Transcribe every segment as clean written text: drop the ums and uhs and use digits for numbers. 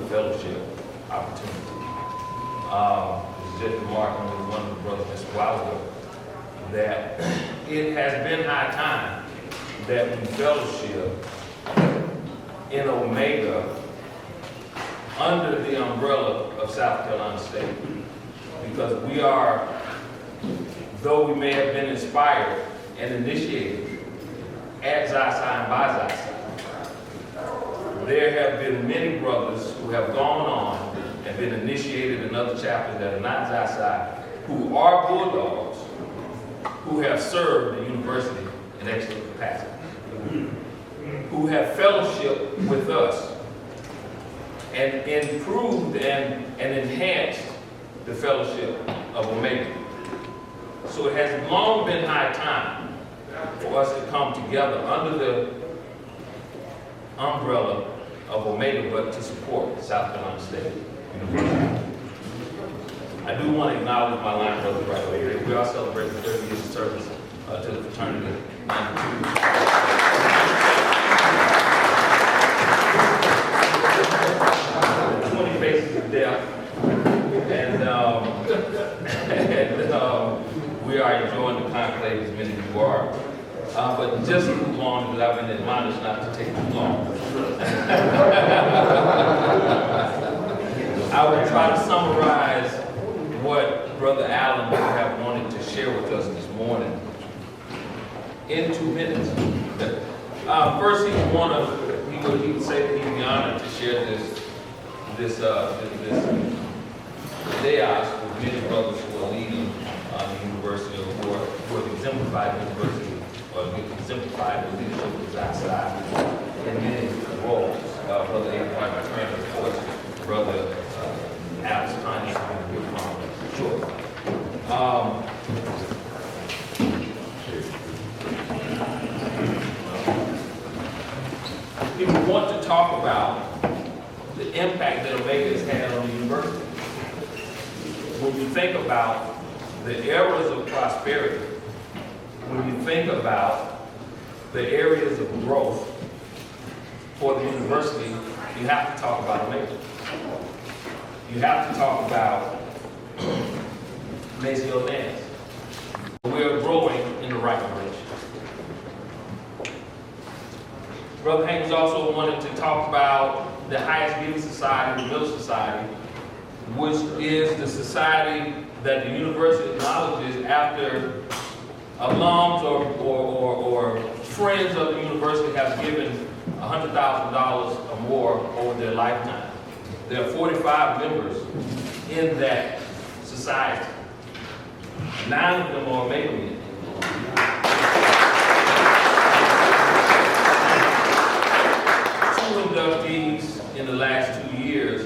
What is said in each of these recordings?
fellowship opportunity. It's just remarking with one of the brothers just a while ago that it has been high time that we fellowship in Omega under the umbrella of South Carolina State. Because we are, though we may have been inspired and initiated at Zasi and by Zasi, there have been many brothers who have gone on and been initiated in other chapters that are not Zasi, who are Bulldogs, who have served the university in excellent capacity, who have fellowship with us and improved and enhanced the fellowship of Omega. So it has long been high time for us to come together under the umbrella of Omega, but to support South Carolina State University. I do want to acknowledge my line brothers right away. We are celebrating 30 years of service to the fraternity. 20 faces of death. We are enjoying the conclave as many of you are. But just to move on, because I've been admonished not to take too long. I will try to summarize what Brother Allen would have wanted to share with us this morning in 2 minutes. First, he would say that he'd be honored to share this dais with many brothers who are leading the university, or who have exemplified the university, or exemplified the leadership of Zasi in many roles. Brother Abraham Turner, of course, Brother Alex Connie, sure. If we want to talk about the impact that Omega has had on the university, when you think about the eras of prosperity, when you think about the areas of growth for the university, you have to talk about Omega. You have to talk about Maceo Dance. We're growing in the right direction. Brother Haynes also wanted to talk about the highest giving society, the Middle Society, which is the society that the university acknowledges after alums or friends of the university have given $100,000 or more over their lifetime. There are 45 members in that society. 9 of them are Omega men. Two inductees in the last 2 years.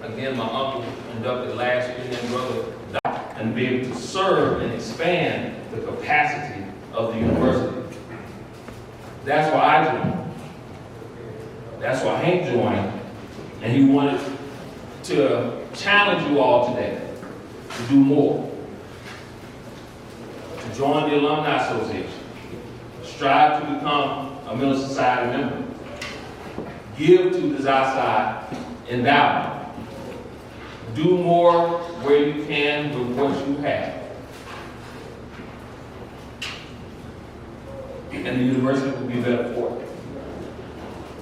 Again, my uncle inducted last year, and brother died, and be able to serve and expand the capacity of the university. That's why I joined. That's why Hank joined, and he wanted to challenge you all today to do more. To join the Alumni Association. Strive to become a Miller Society member. Give to the Zasi endowment. Do more where you can with what you have. And the university will be better for it.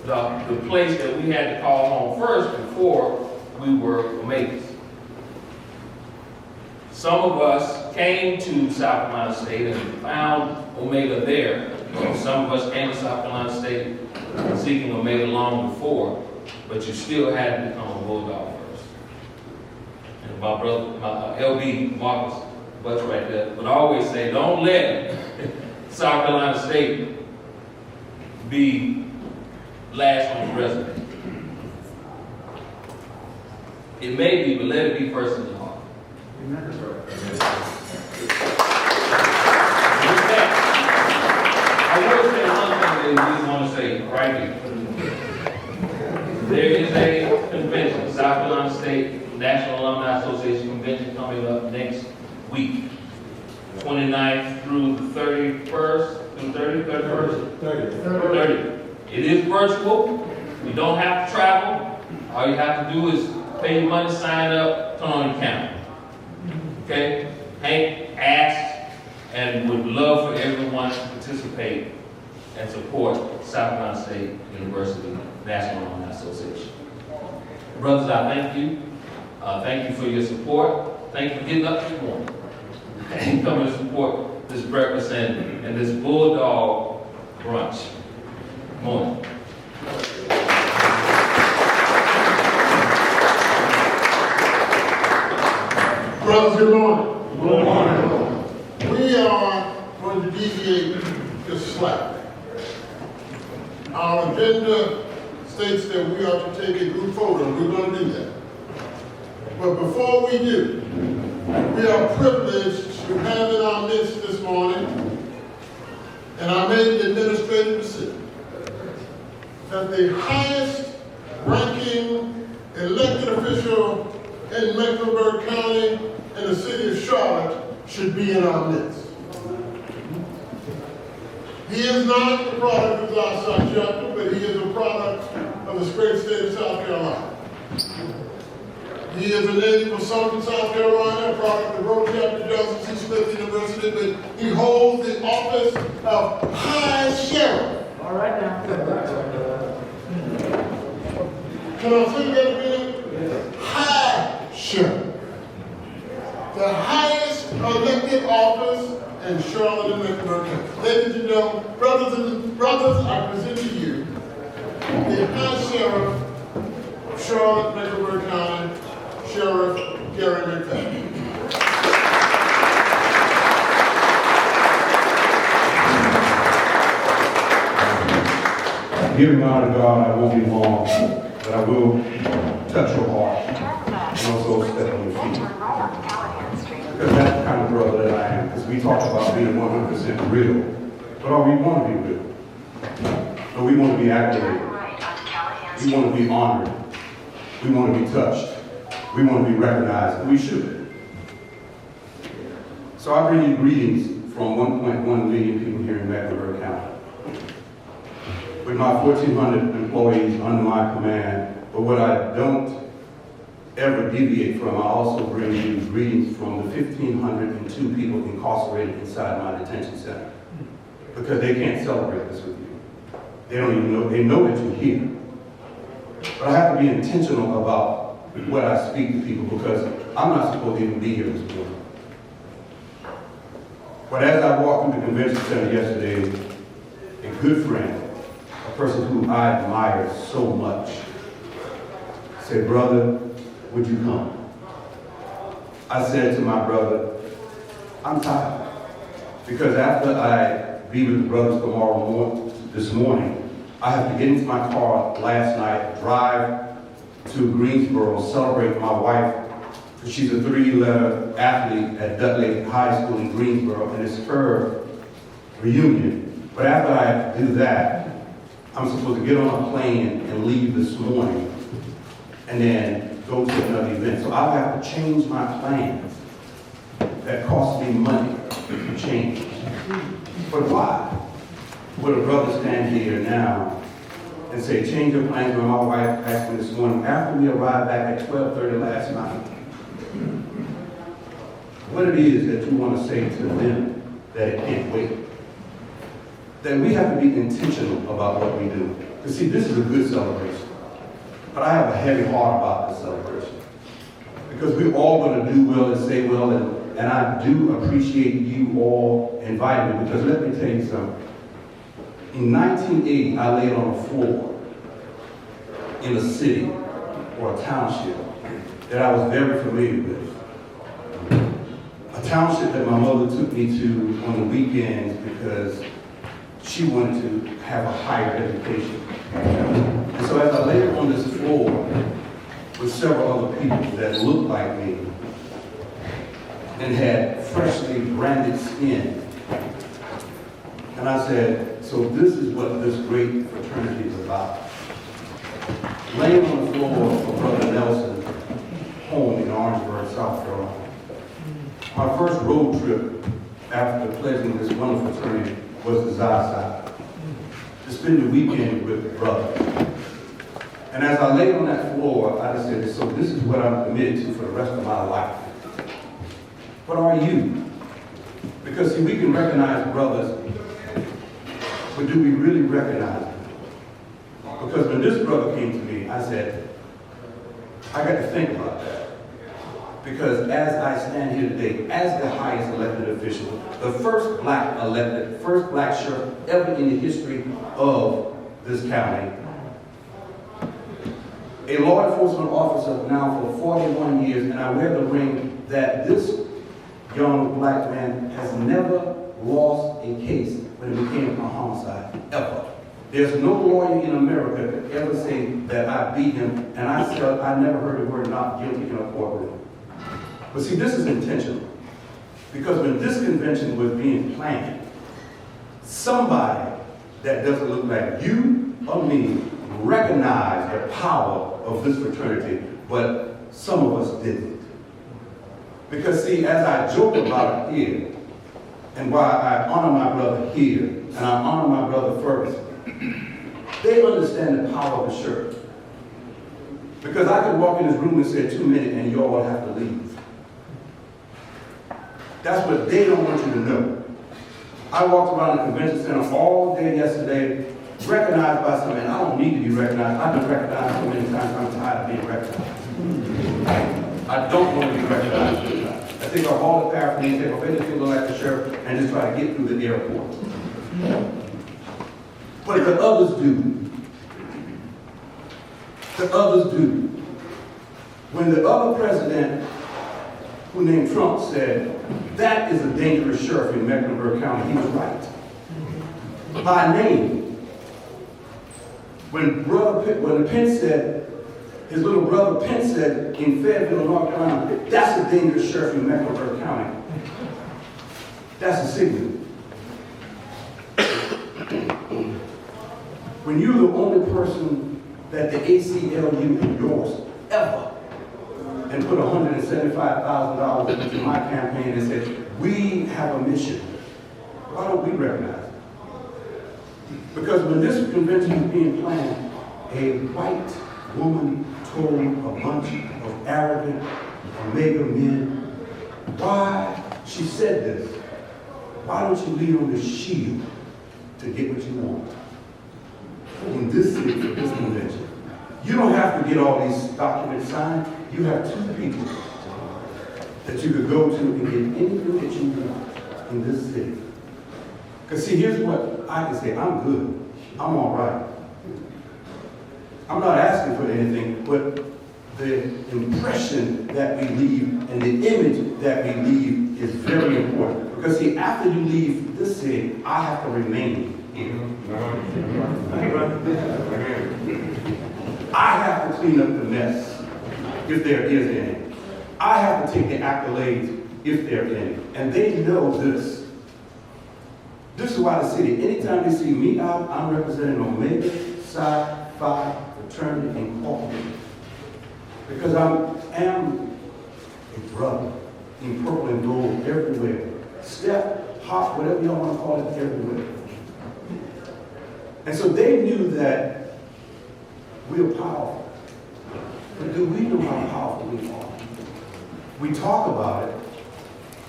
The place that we had to call home first before we were Omegas. Some of us came to South Carolina State and found Omega there. Some of us came to South Carolina State seeking Omega long before, but you still had to become a Bulldog first. And my brother, my LB Marcus Butts right there, would always say, don't let South Carolina State be last on the resume. It may be, but let it be first in the heart. I will say one thing that we want to say right here. There is a convention, South Carolina State National Alumni Association convention coming up next week. 29th through the 31st, through 31st? 30. It is virtual. We don't have to travel. All you have to do is pay your money, sign up, turn on your camera. Okay? Hank asked and would love for everyone to participate and support South Carolina State University National Alumni Association. Brothers, I thank you. Thank you for your support. Thank you for getting up this morning and coming to support this breakfast and this Bulldog brunch. Good morning. Brothers, good morning. Good morning. We are going to deviate just slightly. Our agenda states that we are to take a group photo, and we're going to do that. But before we do, we are privileged to have in our midst this morning, and I made the administrative decision, that the highest ranking elected official in Mecklenburg County and the city of Charlotte should be in our midst. He is not the product of our South chapter, but he is a product of this great state of South Carolina. He is a native of Sumter, South Carolina, a product of Road Chapter Joseph C. Smith University, but he holds the office of High Sheriff. All right now. Can I say that again? High Sheriff. The highest elected office in Charlotte and Mecklenburg County. Ladies and gentlemen, brothers, I present to you the High Sheriff of Charlotte, Mecklenburg County, Sheriff Gary McFadden. Giving honor to God, I won't be long, but I will touch your heart and also step on your feet. Because that's the kind of brother that I am. Because we talk about being 100% real, but all we want to be real. But we want to be activated. We want to be honored. We want to be touched. We want to be recognized, and we should. So I bring you greetings from 1.1 million people here in Mecklenburg County. With my 1,400 employees under my command, but what I don't ever deviate from, I also bring you greetings from the 1,502 people incarcerated inside my detention center. Because they can't celebrate this with you. They don't even know, they know that you're here. But I have to be intentional about what I speak to people because I'm not supposed to even be here this morning. But as I walked through the convention center yesterday, a good friend, a person who I admire so much, said, "Brother, would you come?" I said to my brother, "I'm tired." Because after I be with the brothers this morning, I have to get into my car last night, drive to Greensboro, celebrate my wife, because she's a 3-letter athlete at Dudley High School in Greensboro, and it's her reunion. But after I do that, I'm supposed to get on a plane and leave this morning, and then go to another event. So I'll have to change my plans. That costs me money to change. But why would a brother stand here now and say, change your plans? When my wife asked me this morning, after we arrived back at 12:30 last night, what it is that you want to say to them that it can't wait. That we have to be intentional about what we do. Because see, this is a good celebration. But I have a heavy heart about this celebration. Because we're all going to do well and say well, and I do appreciate you all inviting me. Because let me tell you something. In 1980, I laid on the floor in a city or a township that I was very familiar with. A township that my mother took me to on the weekends because she wanted to have a higher education. And so as I laid on this floor with several other people that looked like me and had freshly branded skin, and I said, so this is what this great fraternity is about. Laying on the floor of Brother Nelson's home in Orangeburg, South Carolina. My first road trip after pledging this wonderful fraternity was to Zaza, to spend the weekend with the brother. And as I laid on that floor, I just said, so this is what I'm committed to for the rest of my life. What are you? Because see, we can recognize brothers, but do we really recognize them? Because when this brother came to me, I said, I got to think about that. Because as I stand here today, as the highest elected official, the first black sheriff ever in the history of this county, a law enforcement officer now for 41 years, and I wear the ring that this young black man has never lost a case when it became a homicide, ever. There's no lawyer in America that ever say that I beat him, and I never heard the word not guilty in a courtroom. But see, this is intentional. Because when this convention was being planned, somebody that doesn't look like you or me recognized the power of this fraternity, but some of us didn't. Because see, as I joke about it here, and why I honor my brother here, and I honor my brother first, they understand the power of the church. Because I could walk in this room and say 2 minutes and you all have to leave. That's what they don't want you to know. I walked around the convention center all day yesterday, recognized by some, and I don't need to be recognized. I've been recognized so many times, I'm tired of being recognized. I don't want to be recognized. I think I'll haul the paraphernalia, take a video to go like the sheriff, and just try to get through the airport. But the others do. The others do. When the other president, who named Trump, said, that is a dangerous sheriff in Mecklenburg County, he was right. By name. When the Pence said, his little brother Pence said in Fayetteville, North Carolina, that's a dangerous sheriff in Mecklenburg County. That's a signal. When you're the only person that the ACLU endorsed ever and put $175,000 into my campaign and said, we have a mission, why don't we recognize it? Because when this convention was being planned, a white woman told a bunch of arrogant, omega men, why, she said this, why don't you lean on this shield to get what you want? In this city, for this convention. You don't have to get all these documents signed. You have 2 people that you could go to and get anything that you want in this city. Because see, here's what I can say, I'm good. I'm all right. I'm not asking for anything, but the impression that we leave and the image that we leave is very important. Because see, after you leave this city, I have to remain here. I have to clean up the mess, if there is any. I have to take the accolades, if there are any. And they know this. This is why the city, anytime they see me out, I'm representing Omega Psi Phi Fraternity Incorporated. Because I am a brother in purple and gold everywhere. Step, hop, whatever y'all want to call it, everywhere. And so they knew that we're powerful. But do we know how powerful we are? We talk about it,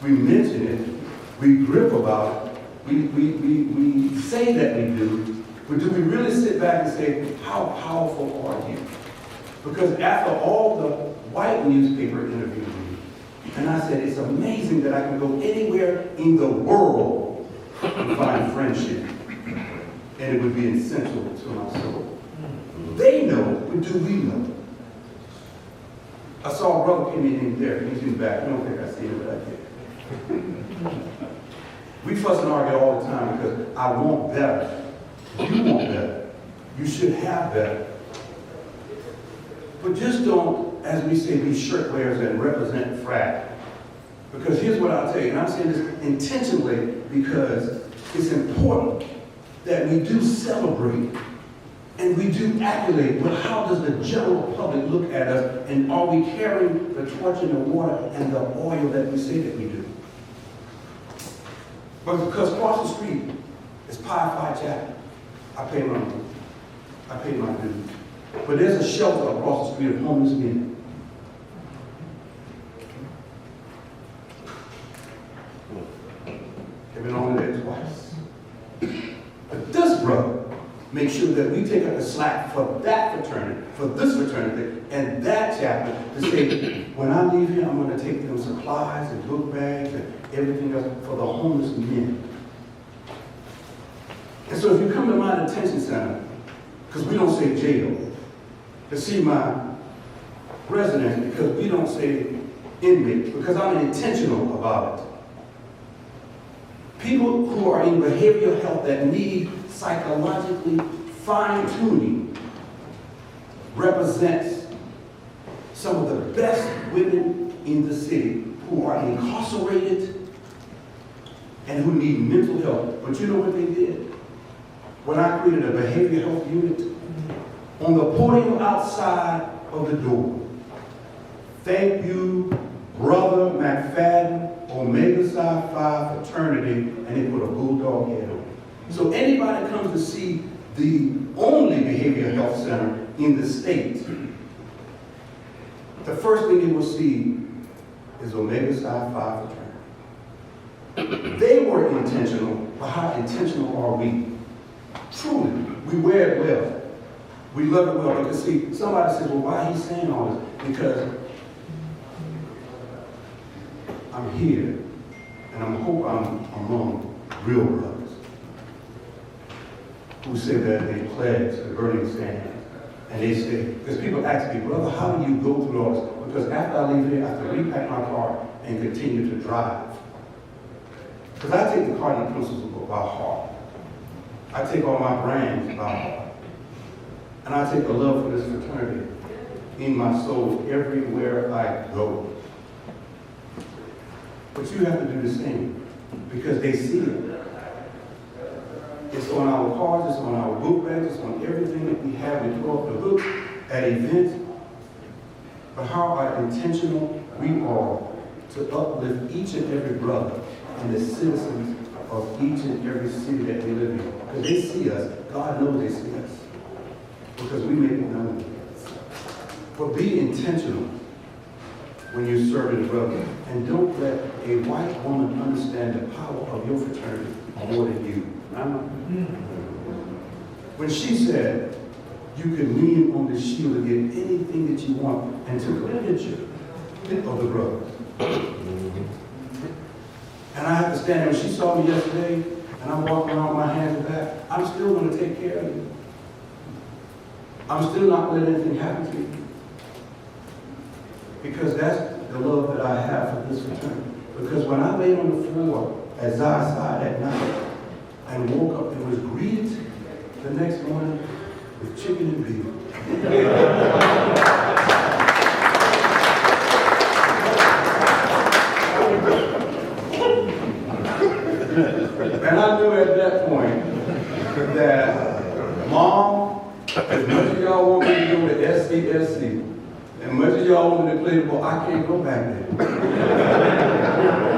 we mention it, we grip about it, we say that we do, but do we really sit back and say, how powerful are you? Because after all the white newspaper interviewed me, and I said, it's amazing that I can go anywhere in the world and find friendship. And it would be essential to my soul. They know, but do we know? I saw a brother came in there, he's in the back. I don't think I see him, but I did. We fuss and argue all the time because I want better. You want better. You should have better. But just don't, as we say, be shirt wearers and represent frat. Because here's what I'll tell you, and I'm saying this intentionally because it's important that we do celebrate and we do accolade, but how does the general public look at us, and are we carrying the torch and the water and the oil that we say that we do? But because across the street is Pi Phi Chapel, I pay my dues. But there's a shelter across the street of homeless men. I've been on there twice. But this brother makes sure that we take up the slack for that fraternity, for this fraternity, and that chapter to say, when I leave here, I'm going to take them supplies and book bags and everything else for the homeless men. And so if you come to my detention center, because we don't say jail, to see my residents, because we don't say inmate, because I'm intentional about it. People who are in behavioral health that need psychologically fine-tuning represents some of the best women in the city who are incarcerated and who need mental help. But you know what they did? When I created a behavioral health unit, on the podium outside of the door, thank you, Brother McFadden, Omega Psi Phi fraternity, and they put a bulldog head on it. So anybody comes to see the only behavioral health center in the state, the first thing they will see is Omega Psi Phi fraternity. They were intentional, but how intentional are we? Truly, we wear it well. We love it well. Because see, somebody says, well, why are you saying all this? Because I'm here, and I hope I'm among real brothers who say that they pledge the burning stand. And they say, because people ask me, brother, how do you go through all this? Because after I leave here, I have to repack my car and continue to drive. Because I take the cardinal principles by heart. I take all my brands by heart. And I take a love for this fraternity in my soul everywhere I go. But you have to do the same, because they see it. It's on our cards, it's on our book bags, it's on everything that we have. We throw up the book at events. But how intentional we are to uplift each and every brother and the citizens of each and every city that we live in. Because they see us. God knows they see us. Because we make it known. But be intentional when you're serving a brother. And don't let a white woman understand the power of your fraternity more than you. When she said, you can lean on the shield and get anything that you want, and took a picture of the brothers. And I have to stand there. When she saw me yesterday, and I'm walking around with my hands back, I'm still going to take care of you. I'm still not going to let anything happen to you. Because that's the love that I have for this fraternity. Because when I laid on the floor at Zai's side at night and woke up and was greeted the next morning with chicken and beef. And I knew at that point that, Mom, as much as y'all want me to go to SCSC, as much as y'all want me to play the ball, I can't go back there.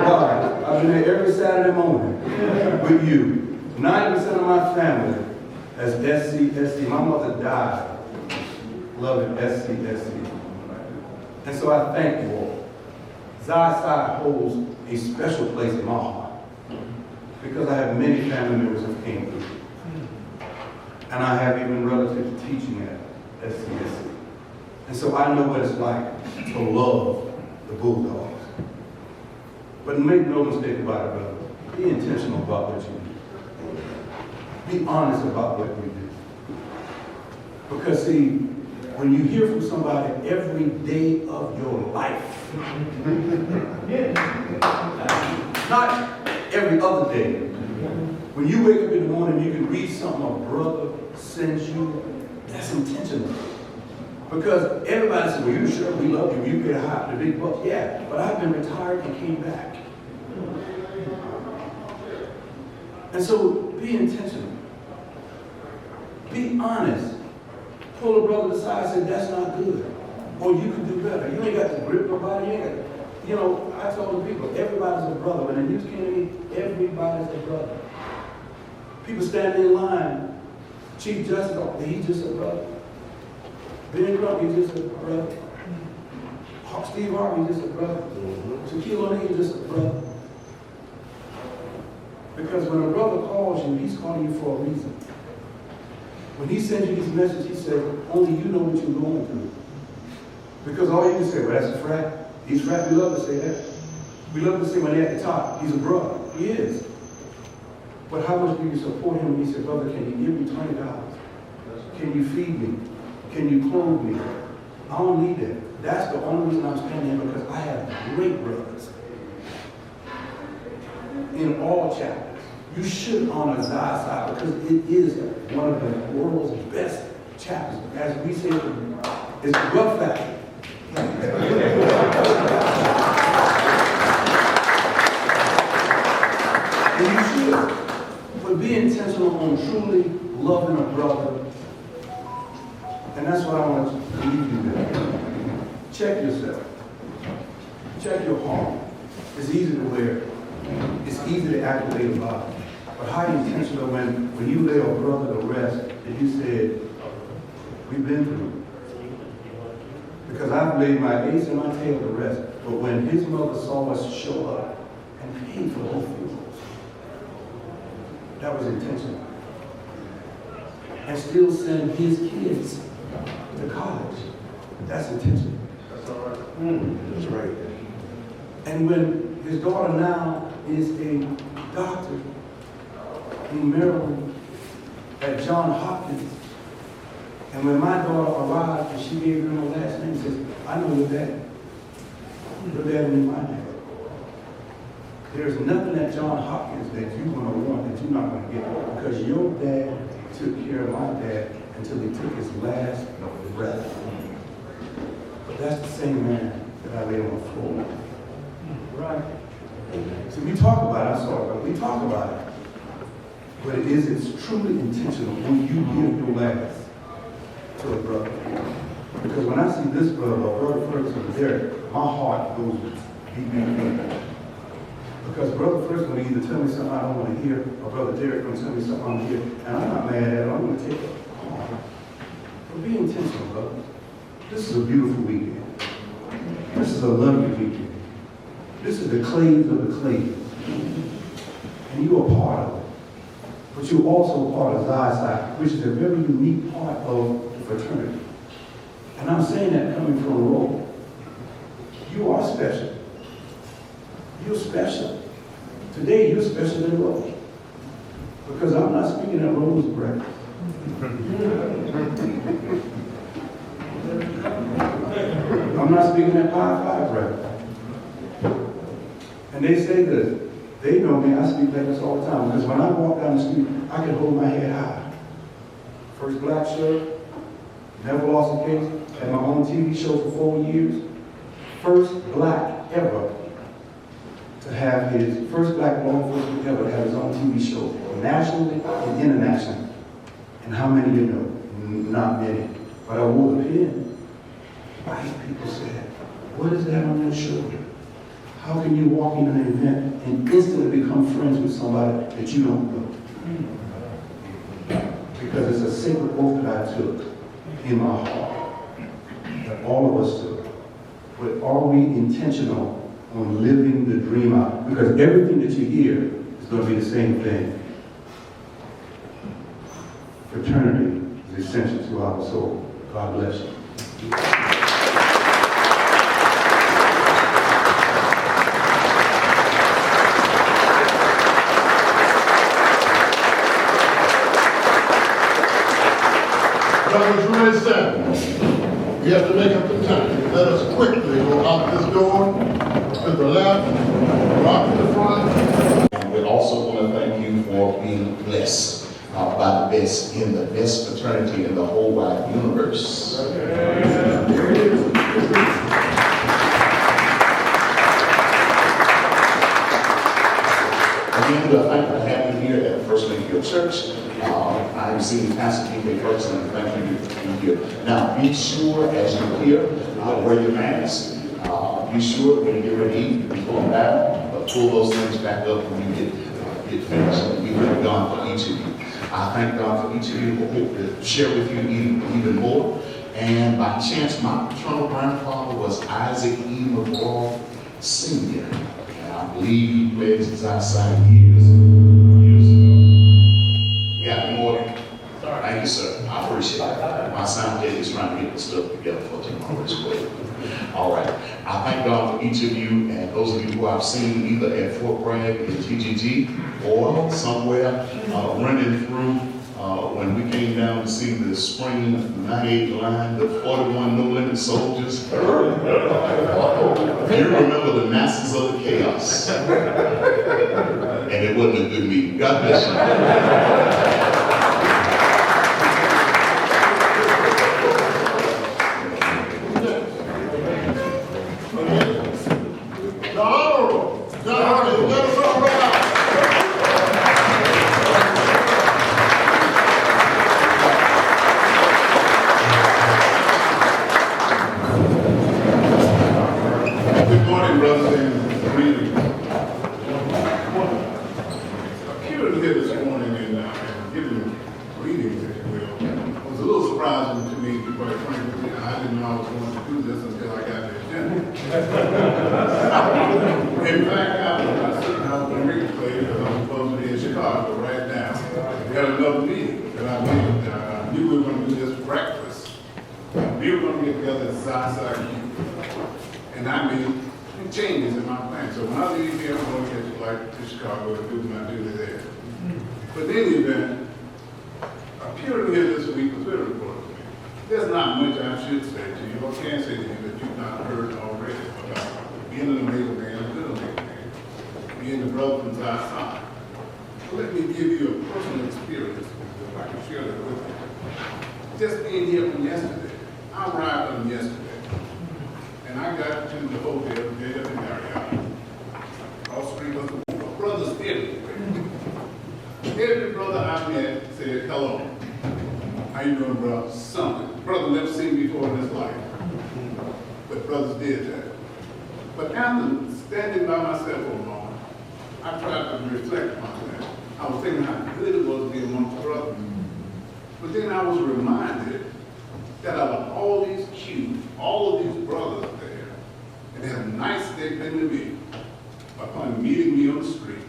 Why? I've been there every Saturday morning with you. 90% of my family as SCSC. My mother died loving SCSC. And so I thank you all. Zai Psi holds a special place in my heart because I have many family members who came through. And I have even relatives teaching at SCSC. And so I know what it's like to love the Bulldogs. But make no mistake about it, brother. Be intentional about what you do. Be honest about what you do. Because see, when you hear from somebody every day of your life, not every other day, when you wake up in the morning, you can read something a brother sends you, that's intentional. Because everybody says, well, you sure we love you, you get high the big bucks. Yeah, but I've been retired and came back. And so be intentional. Be honest. Pull a brother aside and say, that's not good. Or you can do better. You ain't got to grip nobody. You ain't got to, you know, I told the people, everybody's a brother. When the news came to me, everybody's a brother. People standing in line. Chief Justice, he's just a brother. Ben Crump, he's just a brother. Steve Harvey, he's just a brother. Shaquille O'Neal, he's just a brother. Because when a brother calls you, he's calling you for a reason. When he sends you these messages, he says, only you know what you're going through. Because all you can say, well, that's a frat. He's frat. We love to say that. We love to say when they're at the top, he's a brother. He is. But how much do you support him when he said, brother, can you give me $20? Can you feed me? Can you clothe me? I don't need that. That's the only reason I'm standing here, because I have great brothers in all chapters. You should honor Zion's side, because it is one of the world's best chapters. As we say, it's the rough factor. And you should. But be intentional on truly loving a brother. And that's what I want to leave you with. Check yourself. Check your heart. It's easy to wear. It's easy to activate a body. But how intentional when you lay a brother to rest and you said, we've been through. Because I've laid my ace and my tail to rest. But when his mother saw us show up and paid for both funerals, that was intentional. And still send his kids to college. That's intentional. That's all right. That's right. And when his daughter now is a doctor in Maryland at John Hopkins, and when my daughter arrived and she gave her her last name, she says, I know your dad. Your dad knew my dad. There's nothing at John Hopkins that you're going to want that you're not going to get, because your dad took care of my dad until he took his last breath. But that's the same man that I lay on the floor. Right? So we talk about it, I'm sorry, but we talk about it. But it's truly intentional when you give your last to a brother. Because when I see this brother, or Brother Ferguson there, my heart goes beat. Because Brother Ferguson will either tell me something I don't want to hear, or Brother Derek will tell me something I want to hear, and I'm not mad at it, I'm going to take it. But be intentional, brother. This is a beautiful weekend. This is a lovely weekend. This is the claves of the claves. And you are part of it. But you're also part of Zion's side, which is a very unique part of the fraternity. And I'm saying that coming from a role. You are special. You're special. Today, you're special than Rose. Because I'm not speaking at Rose's breakfast. I'm not speaking at Pi Phi breakfast. And they say this. They know me, I speak like this all the time. Because when I walk down the street, I can hold my head high. First black shirt, never lost a case, had my own TV show for 4 years. First black ever to have his, first black law enforcement ever to have his own TV show, nationally and internationally. And how many you know? Not many. But I wore the pin. White people said, what is that on your shoulder? How can you walk in an event and instantly become friends with somebody that you don't know? Because it's a sacred oath that I took in my heart, that all of us took. But are we intentional on living the dream out? Because everything that you hear is going to be the same thing. Fraternity is essential to our soul. God bless you. Number 27. We have to make up the time. Let us quickly go out this door, to the left, rock to the front. And we also want to thank you for being blessed by the best in the best fraternity in the whole wide universe. Again, we're thankful to have you here at First Linfield Church. I'm seeing Pastor P.K. Ferguson, and thank you for being here. Now, be sure as you're here, wear your mask. Be sure when you get ready to eat, you pull them down, but pull those things back up when you get finished. We thank God for each of you. I thank God for each of you who hope to share with you even more. And by chance, my paternal grandfather was Isaac E. McGraw Sr. And I believe he pledged his eyesight years ago. We got more. Thank you, sir. I appreciate it. My son is trying to get the stuff together for tomorrow as well. All right. I thank God for each of you and those of you who I've seen either at Fort Bragg in TGG or somewhere running through when we came down to see the spring 98 line, the 41 No Limit Soldiers. You remember the Masters of the Chaos. And it wasn't a good meeting. God bless you. The Honorable John Good morning, brothers and greetings. I'm curious here this morning and giving greetings, if you will. It was a little surprising to me, quite frankly. I didn't know I was going to do this until I got the agenda. In fact, I was sitting out on the replay because I'm supposed to be in Chicago right now. We had another meeting that I knew we were going to do this breakfast. We were going to get together at Southside and I made changes in my plan. So when I leave here, I'm going to get to Chicago and do my duty there. But in any event, appearing here this week was very important to me. There's not much I should say to you, or can say to you that you've not heard already about being an Omega man, a good Omega man, being the brother from Zion. So let me give you a personal experience, if I can share that with you. Just being here from yesterday, I arrived on yesterday. And I got to the hotel, JW Marriott. All street was brothers everywhere. Every brother I met said, hello. How you doing, brother? Something. Brother never seen me before in his life. But brothers did that. But after standing by myself for a moment, I tried to reflect on that. I was thinking how good it was to be amongst brothers. But then I was reminded that out of all these cute, all of these brothers there, and how nice they've been to me, upon meeting me on the street,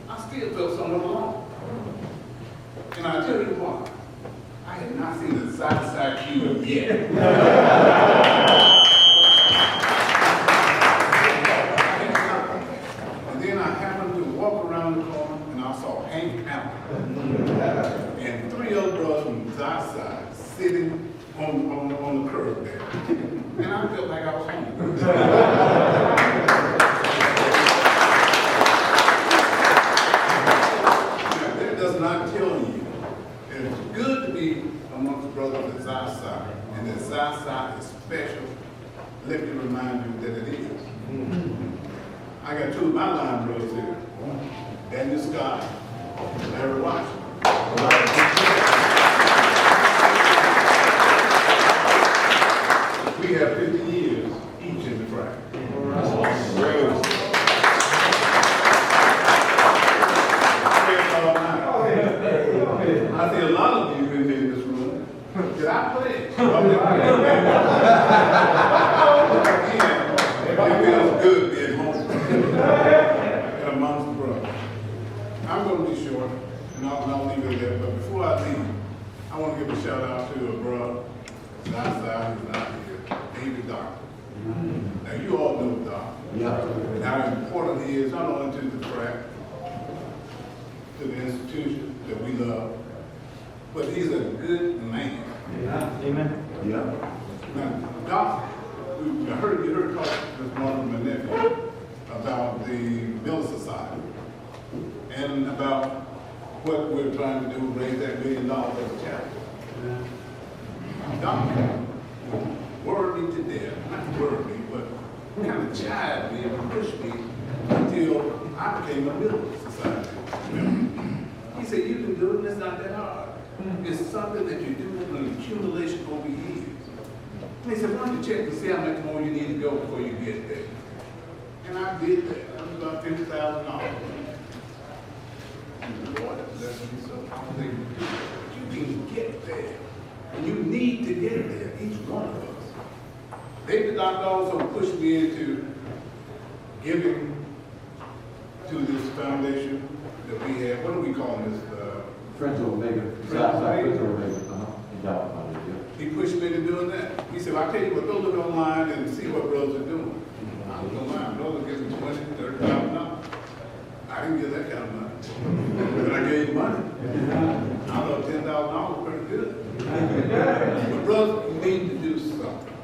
I still felt somewhat alone. And I tell you what, I had not seen a side cube yet. And then I happened to walk around the corner and I saw Hank Allen and three other brothers from Southside sitting on the curb there. And I felt like I was home. That does not tell you that it's good to be amongst brothers at Southside, and that Southside is special. Let me remind you that it is. I got two of my line brothers here, Daniel Scott, Larry Washington. We have 50 years each in the track. I see a lot of you in this room. Did I play? It feels good being home and amongst the brothers. I'm going to be short, and I'll leave it there. But before I leave, I want to give a shout out to a brother who's not here, David Doctor. Now, you all know Doctor. And how important he is, not only to the track, to the institution that we love, but he's a good man. Amen. Now, Doc, you heard talk this morning from my nephew about the Miller Society and about what we're trying to do, raise that $1 million as a charity. Doc worried me to death, not worried me, but kind of chided me and pushed me until I became a Miller Society member. He said, you can do it, and it's not that hard. It's something that you do in an accumulation over years. And he said, why don't you check to see how much more you need to go before you get there? And I did that. That was about $50,000. And the Lord has blessed me so. I was able to do it. You can get there. And you need to get there. each one of us. They did not also push me into giving to this foundation that we have. What do we call this? Friends of Omega. Friends of Omega. Friends of Omega. In Dallas, yeah. He pushed me to doing that. He said, I'll tell you what, go look online and see what brothers are doing. I looked online, brothers are giving $20,000, $30,000. I didn't give that kind of money. But I gave money. I thought $10,000 was pretty good. But brothers, you need to do something.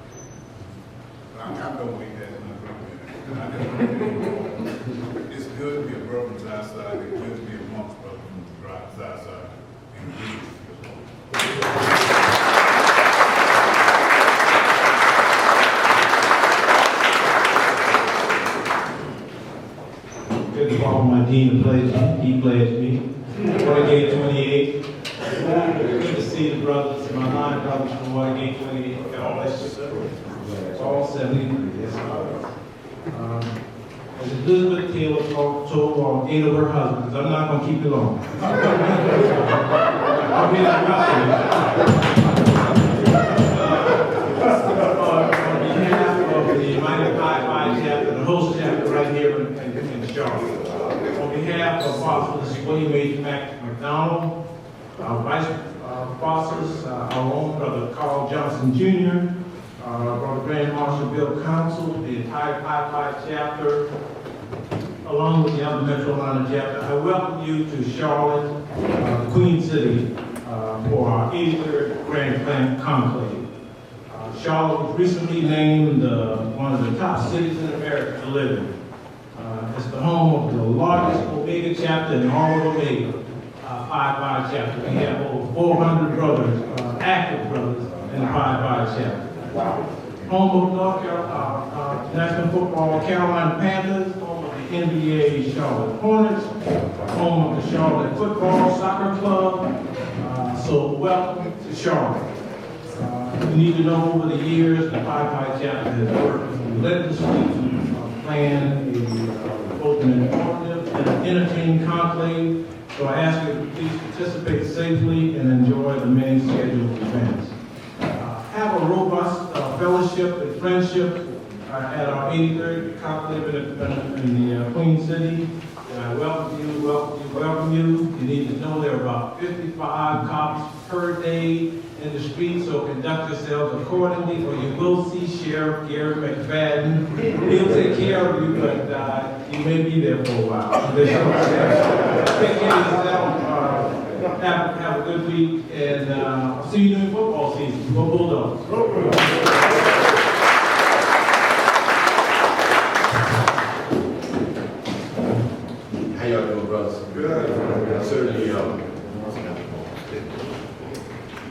I don't think that's not going to It's good to be a brother from the south side. It's good to be amongst brothers from the south side. Good to follow my dean pledged. He pledged me. Watergate 28. Good to see the brothers, my 9 brothers from Watergate 28. God bless you. All 73. Yes, as Elizabeth Taylor told 8 of her husbands, I'm not going to keep you long. I'll be like on behalf of the United Pi chapter, the host chapter right here in Charlotte. On behalf of Apostles William H. McDonald, our Vice Apostles, our own Brother Carl Johnson Jr., Brother Grand Marshal Bill Council, the entire Pi chapter, along with the other Metro Atlanta chapter, I welcome you to Charlotte, the Queen City, for our 83rd Grand Conclave. Charlotte was recently named one of the top cities in America to live in. It's the home of the largest Omega chapter in all of Omega, Pi chapter. We have over 400 brothers, active brothers, in the Pi chapter. Wow. Home of National Football Carolina Panthers, home of the NBA Charlotte Hornets, home of the Charlotte Football Soccer Club. So welcome to Charlotte. You need to know over the years the Pi chapter has worked relentlessly to plan both an informative and an entertaining conclave. So I ask you to please participate safely and enjoy the many scheduled events. Have a robust fellowship and friendship at our 83rd conclave in the Queen City. And I welcome you. You need to know there are about 55 cops per day in the street, so conduct yourselves accordingly, or you will see Sheriff Gary McFadden. He'll take care of you, but you may be there for a while. Take care of yourself. Have a good week, and see you during football season. Go Bulldogs. How y'all doing, brothers? Good. Certainly,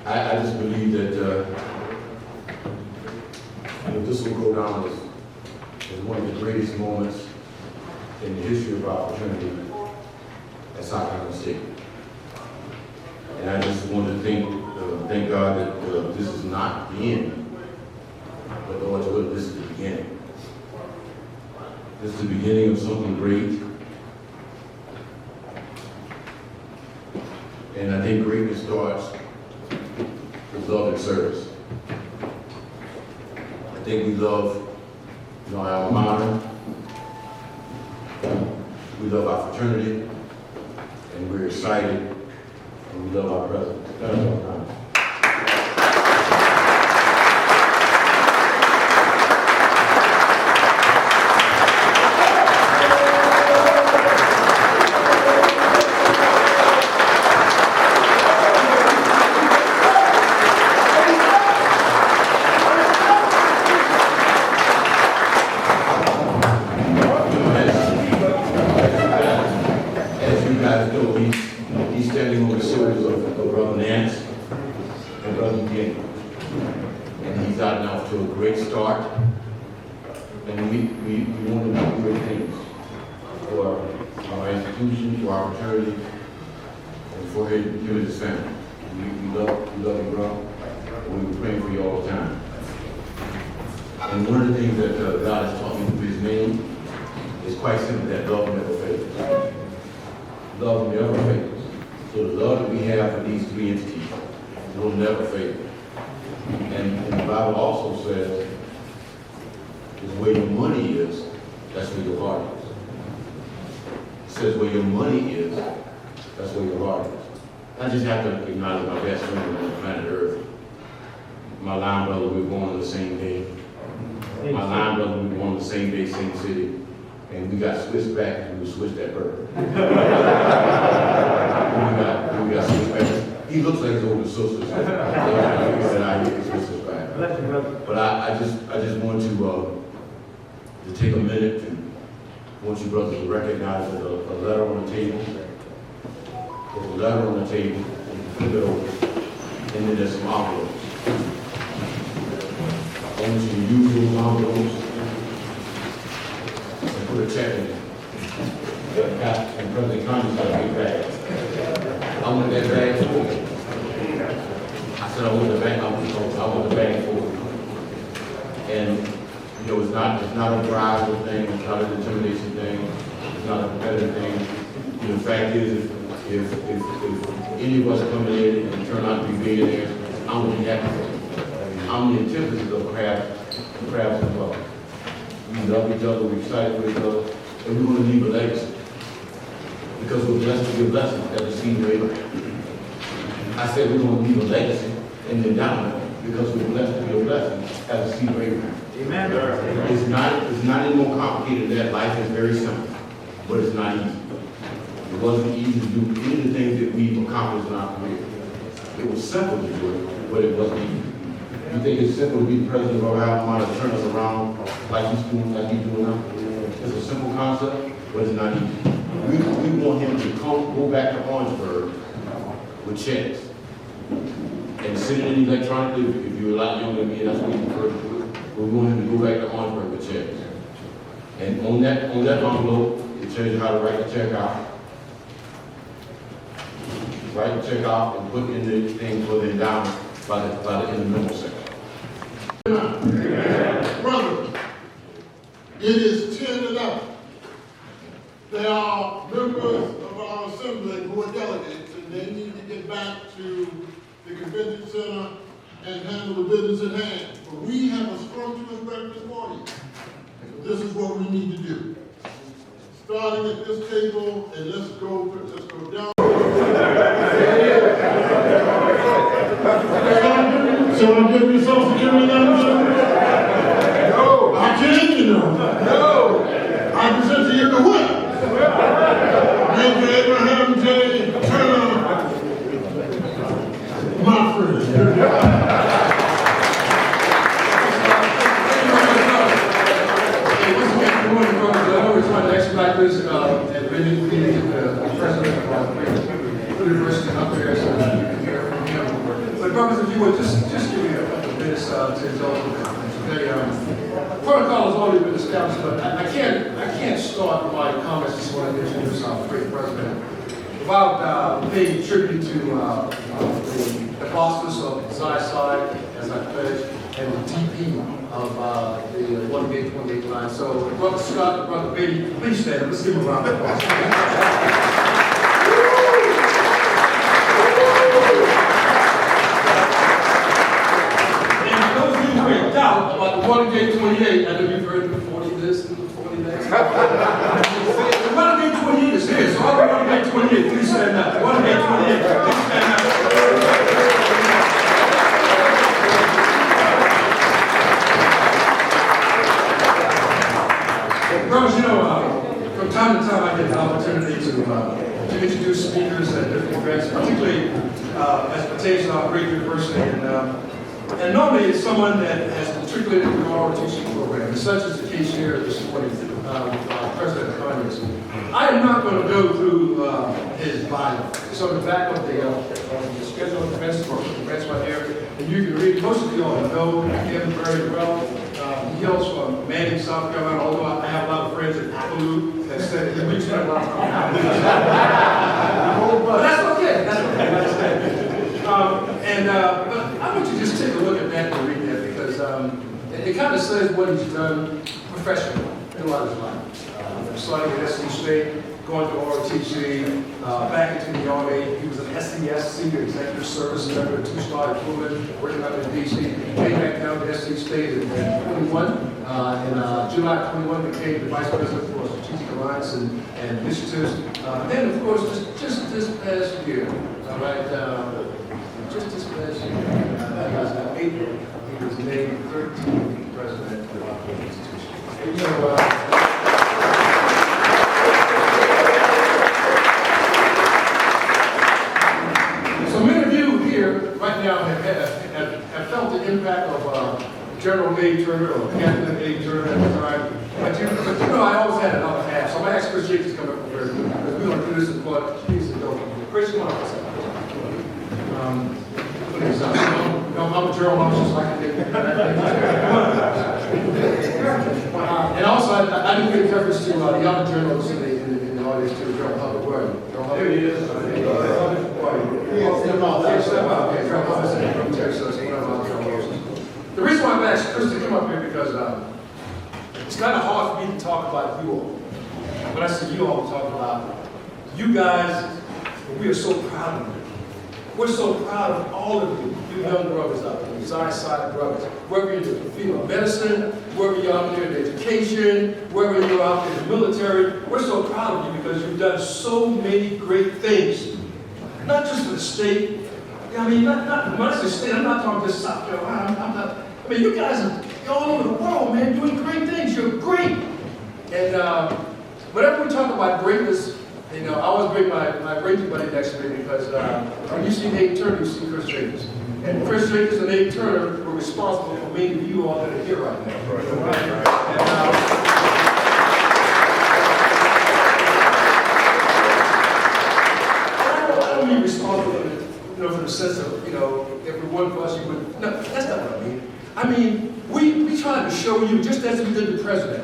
I just believe that this will go down as one of the greatest moments in the history of our fraternity at Sacramento State. And I just want to thank God that this is not the end, but Lord's will, this is the beginning. This is the beginning of something great. And I think greatness starts with love and service. I think we love our alma mater, we love our fraternity, and we're excited, and we love our president. That's all time. He's standing on the shoulders of Brother Nance and Brother King. And he's gotten off to a great start. And we want to do great things for our institution, for our fraternity, and for him and his family. We love you, bro. And we're praying for you all the time. And one of the things that God has taught me through his name is quite simply that love never fails. Love never fails. So the love that we have for these three entities will never fail. And the Bible also says, is where your money is, that's where your heart is. It says where your money is, that's where your heart is. I just have to acknowledge my best friend on planet Earth. My line brother, we were born on the same day. My line brother, we were born on the same day, same city. And we got switched back and we switched that bird. we got switched back. He looks like his older sisters. But I just want to take a minute and want you brothers to recognize that a letter on the table. There's a letter on the table, and you flip it over, and then there's some envelopes. I want you to use those envelopes and put a check in it. And President Congress got a big bag. I want that bag full. I said I want the bag, I want the bag full. And you know, it's not a bribery thing, it's not an intimidation thing, it's not a competitive thing. You know, the fact is, if any of us come in and turn out to be billionaires, I'm gonna be happy for them. I'm the antithesis of crabs and love. We love each other, we're excited for each other, and we're gonna leave a legacy. Because we're blessed to be a blessing as a seed of Abraham. I said we're gonna leave a legacy and then down because we're blessed to be a blessing as a seed of Abraham. Amen. It's not any more complicated than that. Life is very simple, but it's not easy. It wasn't easy to do any of the things that we've accomplished in our career. It was simple to do it, but it wasn't easy. You think it's simple to be the president of our alma mater, turn us around like he's doing now? It's a simple concept, but it's not easy. We want him to go back to Orangeburg with checks and send it in electronically. If you're a lot younger than me, that's what we prefer to do. We want him to go back to Orangeburg with checks. And on that envelope, it tells you how to write the check out. Write the check out and put in the thing for the endowment by the in the memo section. Brother, it is 10:11. There are members of our assembly who are delegates, and they need to get back to the convention center and handle the business at hand. But we have a scrumptious breakfast for you. This is what we need to do. Starting at this table, and let's go down. So I'm giving you Social Security number? No. I can't, you know. No. I present to you the what? Mr. Abraham J. Turner, my friend. Like this, and really being the president of the university up there, so hear from him. But brothers, if you would just give me a couple of minutes to indulge in the protocol has already been established, but I can't start my comments this morning to introduce our great president without paying tribute to the bosses of Zion as I pledge, and the DP of the 128 line. So, Brother Scott and Brother Beatty, please stand up. Let's give them a round of applause. And for those of you who have doubt about the 128, I know you've heard the 40 this and the 40 that. The 128 is here, so all the 128, please stand up. 128, please stand up. Brothers, you know, from time to time I get the opportunity to introduce speakers at different events, particularly as it pertains to our great university. And normally it's someone that has matriculated through our teaching program, and such is the case here this morning with President Congress. I am not going to go through his bio. It's on the back of the schedule of events for events right here, and you can read. Most of you all know him very well. He hails from Manning, South Carolina, although I have a lot of friends in Appaloo that said he reached out a lot from Appaloo. But that's okay. That's okay. But I want you to just take a look at that and read that because it kind of says what he's done professionally throughout his life. Starting at SC State, going to ROTC, back into the Army. He was an SESC, Executive Service Member, 2-star equivalent, working up in DC. Came back down to SC State in 21. In July 21, became the Vice President for Strategic Alliance and Initiatives. Then, of course, just this past year, all right, just this past year, in April, he was named 13th President of our institution. So many of you here right now have felt the impact of General May Turner or Captain A. Turner at the time. But you know, I always had another half. So I'm going to ask Chris Jacobs to come up here because we're going to do this in what he's doing. Chris, come on up. I'm a journal officer, so I can get and also, I didn't give reference to the other journalists in the audience too, Joe Hubbard. Where are you? There he is. The reason why I've asked Chris to come up here because it's kind of hard for me to talk about you all. When I say you all, I'm talking about you guys. We are so proud of you. We're so proud of all of you, you young brothers out there, side brothers. Whether you're in the field of medicine, whether you're out there in education, whether you're out there in the military, we're so proud of you because you've done so many great things. Not just for the state. I mean, not when I say state, I'm not talking just South Carolina. I mean, you guys are all over the world, man, doing great things. You're great. And whenever we talk about greatness, you know, I always bring my Ranger buddy next to me because when you see Nate Turner, you see Chris Jacobs. And Chris Jacobs and Nate Turner were responsible for many of you all that are here right now. And, I don't mean responsible, you know, for the sense of, you know, if we're one plus you would. No, that's not what I mean. I mean, we tried to show you, just as we did the president,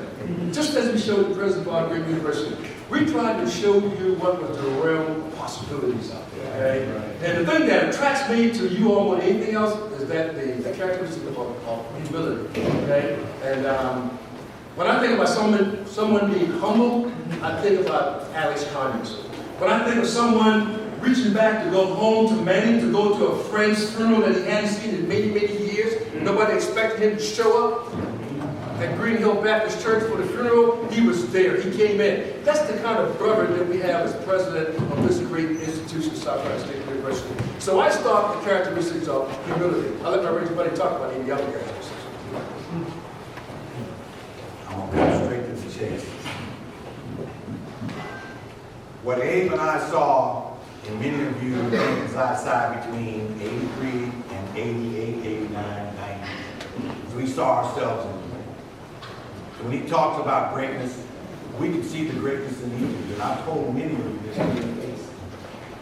just as we showed the president of our great university, we tried to show you what was the realm of possibilities out there, okay? And the thing that attracts me to you all more than anything else is that the characteristic of humility, okay? And when I think about someone being humble, I think about Alex Conyers. When I think of someone reaching back to go home to Manning, to go to a friend's funeral that he hadn't seen in many, many years, nobody expected him to show up. At Green Hill Baptist Church for the funeral, he was there. He came in. That's the kind of brother that we have as president of this great institution, South Carolina State University. So I start with the characteristics of humility. I'll let my Ranger buddy talk about any other characteristics. I'm going to go straight to the chase. What Abe and I saw in many of you is outside between 83 and 88, 89, 90. We saw ourselves in. When he talks about greatness, we can see the greatness in each of you. And I've told many of you this in the case.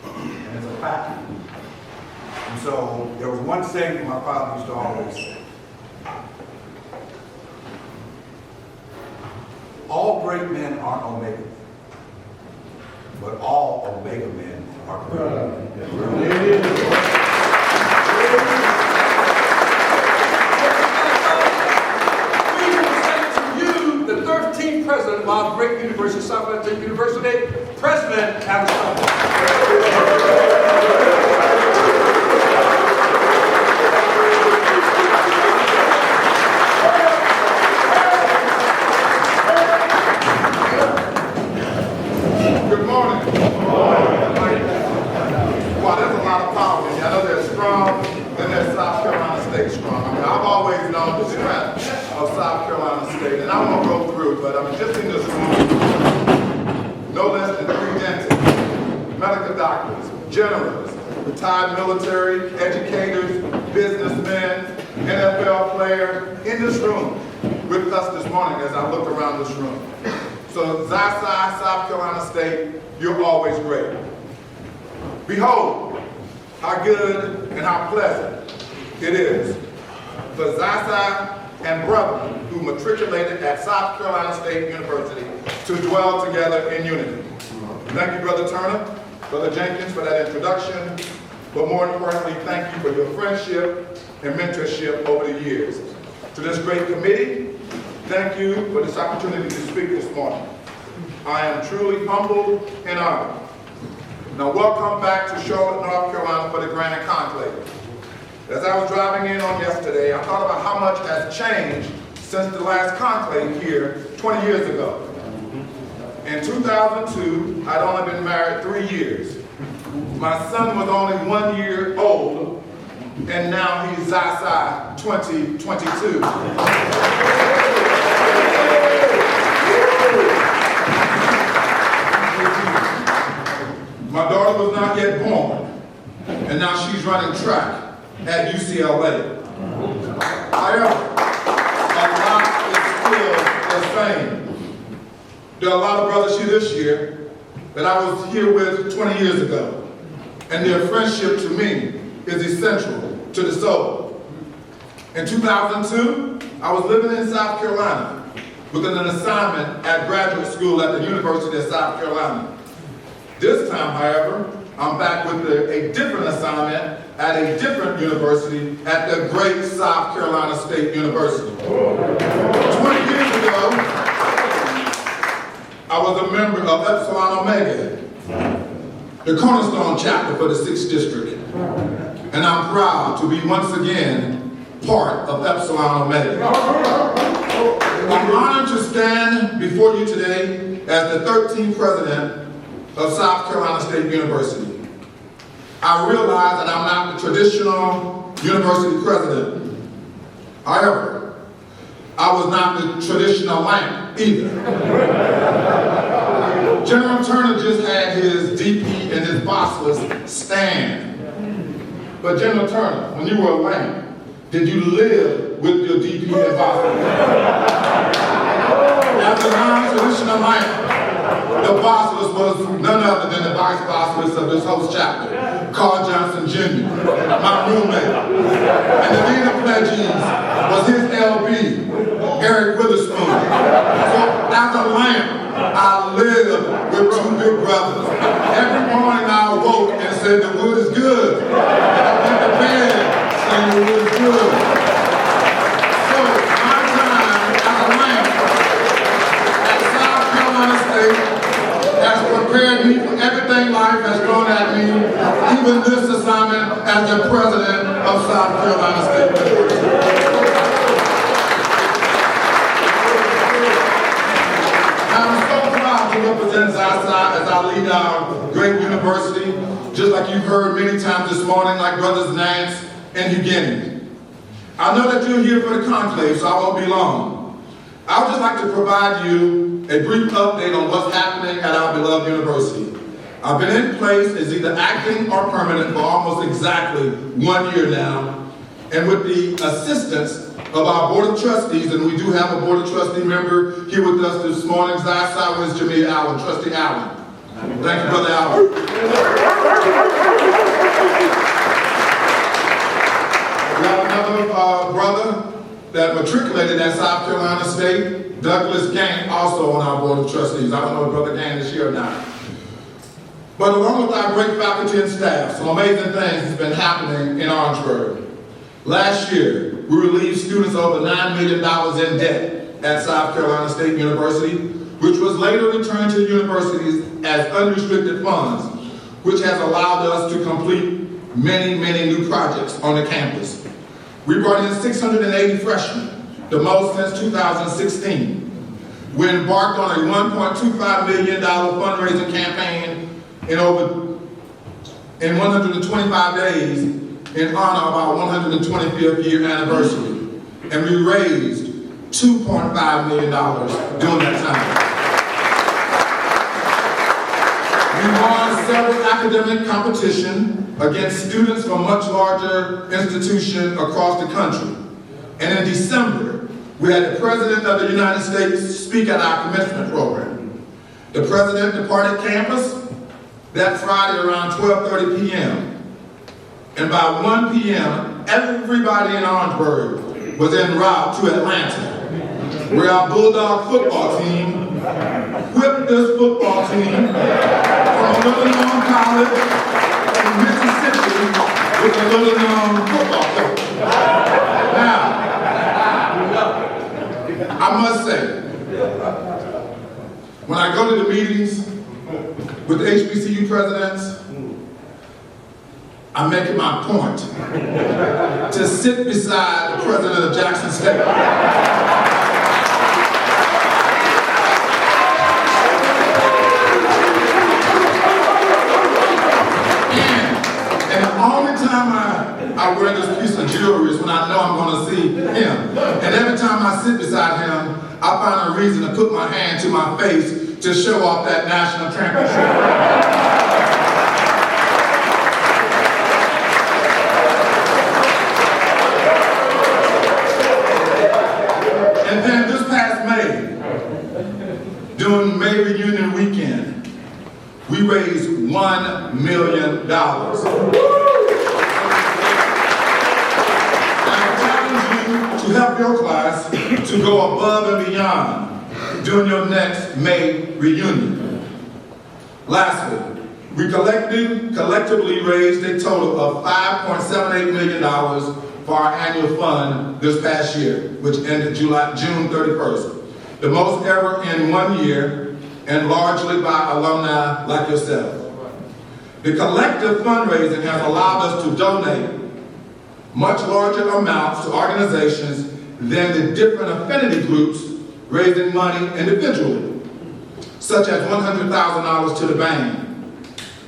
And it's a fact. And so there was one saying my father used to always say. All great men aren't Omega, but all Omega men are great. President of our great university, South Carolina State University, President Alex Conyers. Good morning. Wow, there's a lot of power in here. I know they're strong, then there's South Carolina State strong. I mean, I've always known the strength of South Carolina State, and I won't go through, but I mean, just in this room, no less than 3 dentists, medical doctors, generals, retired military, educators, businessmen, NFL players in this room with us this morning as I look around this room. So Xi-Psi, South Carolina State, you're always great. Behold, how good and how pleasant it is for Xi-Psi and brethren who matriculated at South Carolina State University to dwell together in unity. Thank you, Brother Turner, Brother Jenkins, for that introduction, but more importantly, thank you for your friendship and mentorship over the years. To this great committee, thank you for this opportunity to speak this morning. I am truly humbled and honored. Now, welcome back to Charlotte, North Carolina for the Grand Conclave. As I was driving in on yesterday, I thought about how much has changed since the last conclave here 20 years ago. In 2002, I'd only been married 3 years. My son was only 1 year old, and now he's Zaza 2022. My daughter was not yet born, and now she's running track at UCLA. However, a lot is still the same. There are a lot of brothers here this year that I was here with 20 years ago, and their friendship to me is essential to the soul. In 2002, I was living in South Carolina with an assignment at graduate school at the University of South Carolina. This time, however, I'm back with a different assignment at a different university at the great South Carolina State University. 20 years ago, I was a member of Epsilon Omega, the cornerstone chapter for the 6th District. And I'm proud to be once again part of Epsilon Omega. I'm honored to stand before you today as the 13th president of South Carolina State University. I realize that I'm not the traditional university president. However, I was not the traditional lamp either. General Turner just had his DP and his bossless stand. But General Turner, when you were a lamp, did you live with your DP and bossless? As a non-traditional lamp, the bossless was none other than the vice bossless of this host chapter, Carl Johnson Jr., my roommate. And the dean of pledges was his LB, Eric Witherspoon. So as a lamp, I lived with 2 big brothers. Every morning I awoke and said the wood is good. And I went to bed saying the wood is good. So my time as a lamp at South Carolina State has prepared me for everything life has thrown at me, even this assignment as the president of South Carolina State University. I'm so proud to represent Zaza as I lead our great university, just like you've heard many times this morning, like Brothers Nance and Huguenin. I know that you're here for the conclave, so I won't be long. I would just like to provide you a brief update on what's happening at our beloved university. I've been in place as either acting or permanent for almost exactly 1 year now, and with the assistance of our Board of Trustees, and we do have a Board of Trustee member here with us this morning, Zaza is Jamia Allen, Trustee Allen. Thank you, Brother Allen. We have another brother that matriculated at South Carolina State, Douglas Gank, also on our Board of Trustees. I don't know if Brother Gank is here or not. But along with our great faculty and staff, some amazing things has been happening in Orangeburg. Last year, we relieved students over $9 million in debt at South Carolina State University, which was later returned to the universities as unrestricted funds, which has allowed us to complete many, many new projects on the campus. We brought in 680 freshmen, the most since 2016. We embarked on a $1.25 million fundraising campaign in 125 days in honor of our 125th year anniversary. And we raised $2.5 million during that time. We won several academic competitions against students from much larger institutions across the country. And in December, we had the President of the United States speak at our commencement program. The President departed campus that Friday around 12:30 p.m. And by 1 p.m., everybody in Orangeburg was en route to Atlanta, where our Bulldog football team whipped this football team from a little known college in Mississippi with a little known football coach. Now, I must say, when I go to the meetings with the HBCU presidents, I make it my point to sit beside the president of Jackson State. And the only time I wear this piece of jewelry is when I know I'm going to see him. And every time I sit beside him, I find a reason to put my hand to my face to show off that national championship. And then this past May, during May reunion weekend, we raised $1 million. To help your class to go above and beyond during your next May reunion. Lastly, we collectively raised a total of $5.78 million for our annual fund this past year, which ended June 31st. The most ever in one year, and largely by alumni like yourself. The collective fundraising has allowed us to donate much larger amounts to organizations than the different affinity groups raising money individually, such as $100,000 to the band,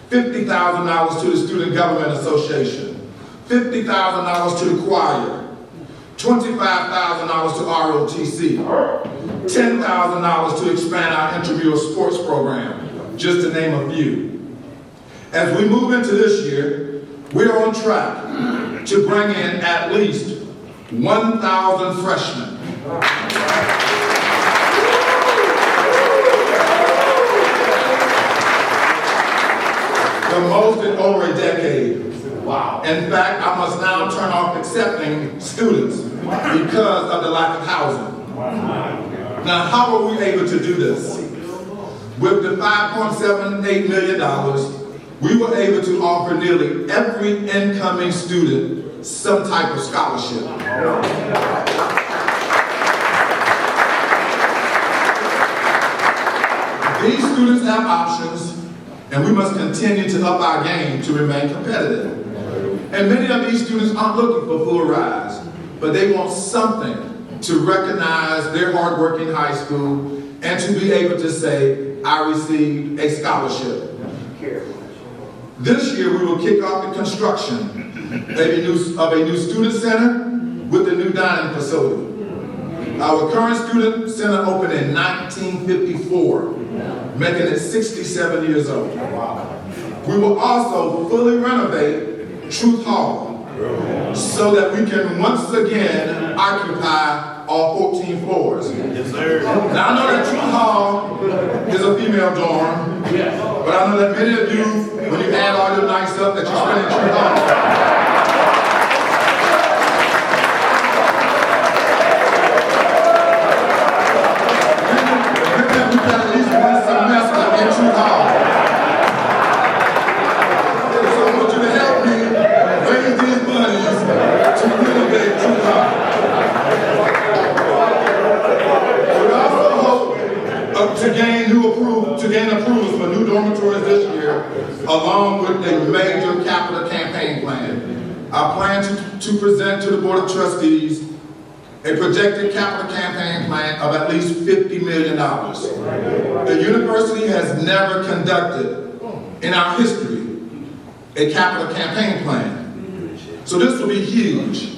$50,000 to the Student Government Association, $50,000 to the choir, $25,000 to ROTC, $10,000 to expand our intramural sports program, just to name a few. As we move into this year, we're on track to bring in at least 1,000 freshmen. The most in over a decade. Wow. In fact, I must now turn off accepting students because of the lack of housing. Now, how are we able to do this? With the $5.78 million, we were able to offer nearly every incoming student some type of scholarship. These students have options, and we must continue to up our game to remain competitive. And many of these students aren't looking for full rides, but they want something to recognize their hard work in high school and to be able to say, I received a scholarship. This year, we will kick off the construction of a new student center with a new dining facility. Our current student center opened in 1954, making it 67 years old. We will also fully renovate Truth Hall so that we can once again occupy all 14 floors. Yes, sir. Now I know that Truth Hall is a female dorm, but I know that many of you, when you add all your nice stuff that you spend in Truth Hall, we've got at least one semester in Truth Hall. So I want you to help me raise these monies to renovate Truth Hall. We also hope to gain approvals for new dormitories this year, along with a major capital campaign plan. I plan to present to the Board of Trustees a projected capital campaign plan of at least $50 million. The university has never conducted, in our history, a capital campaign plan. So this will be huge,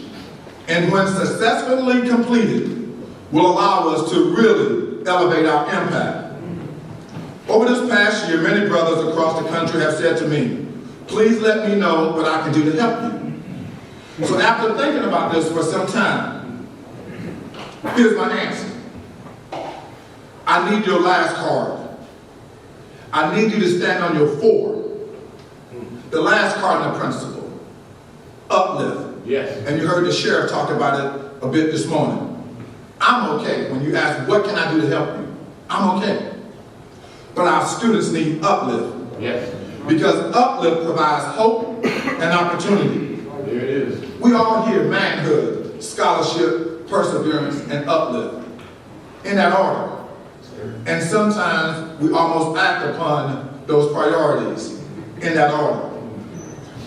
and when successfully completed, will allow us to really elevate our impact. Over this past year, many brothers across the country have said to me, please let me know what I can do to help you. So after thinking about this for some time, here's my answer. I need your last card. I need you to stand on your 4. The last cardinal principle, uplift. Yes. And you heard the sheriff talk about it a bit this morning. I'm okay. When you ask, what can I do to help you? I'm okay. But our students need uplift. Yes. Because uplift provides hope and opportunity. There it is. We all hear manhood, scholarship, perseverance, and uplift. In that order. And sometimes we almost act upon those priorities in that order.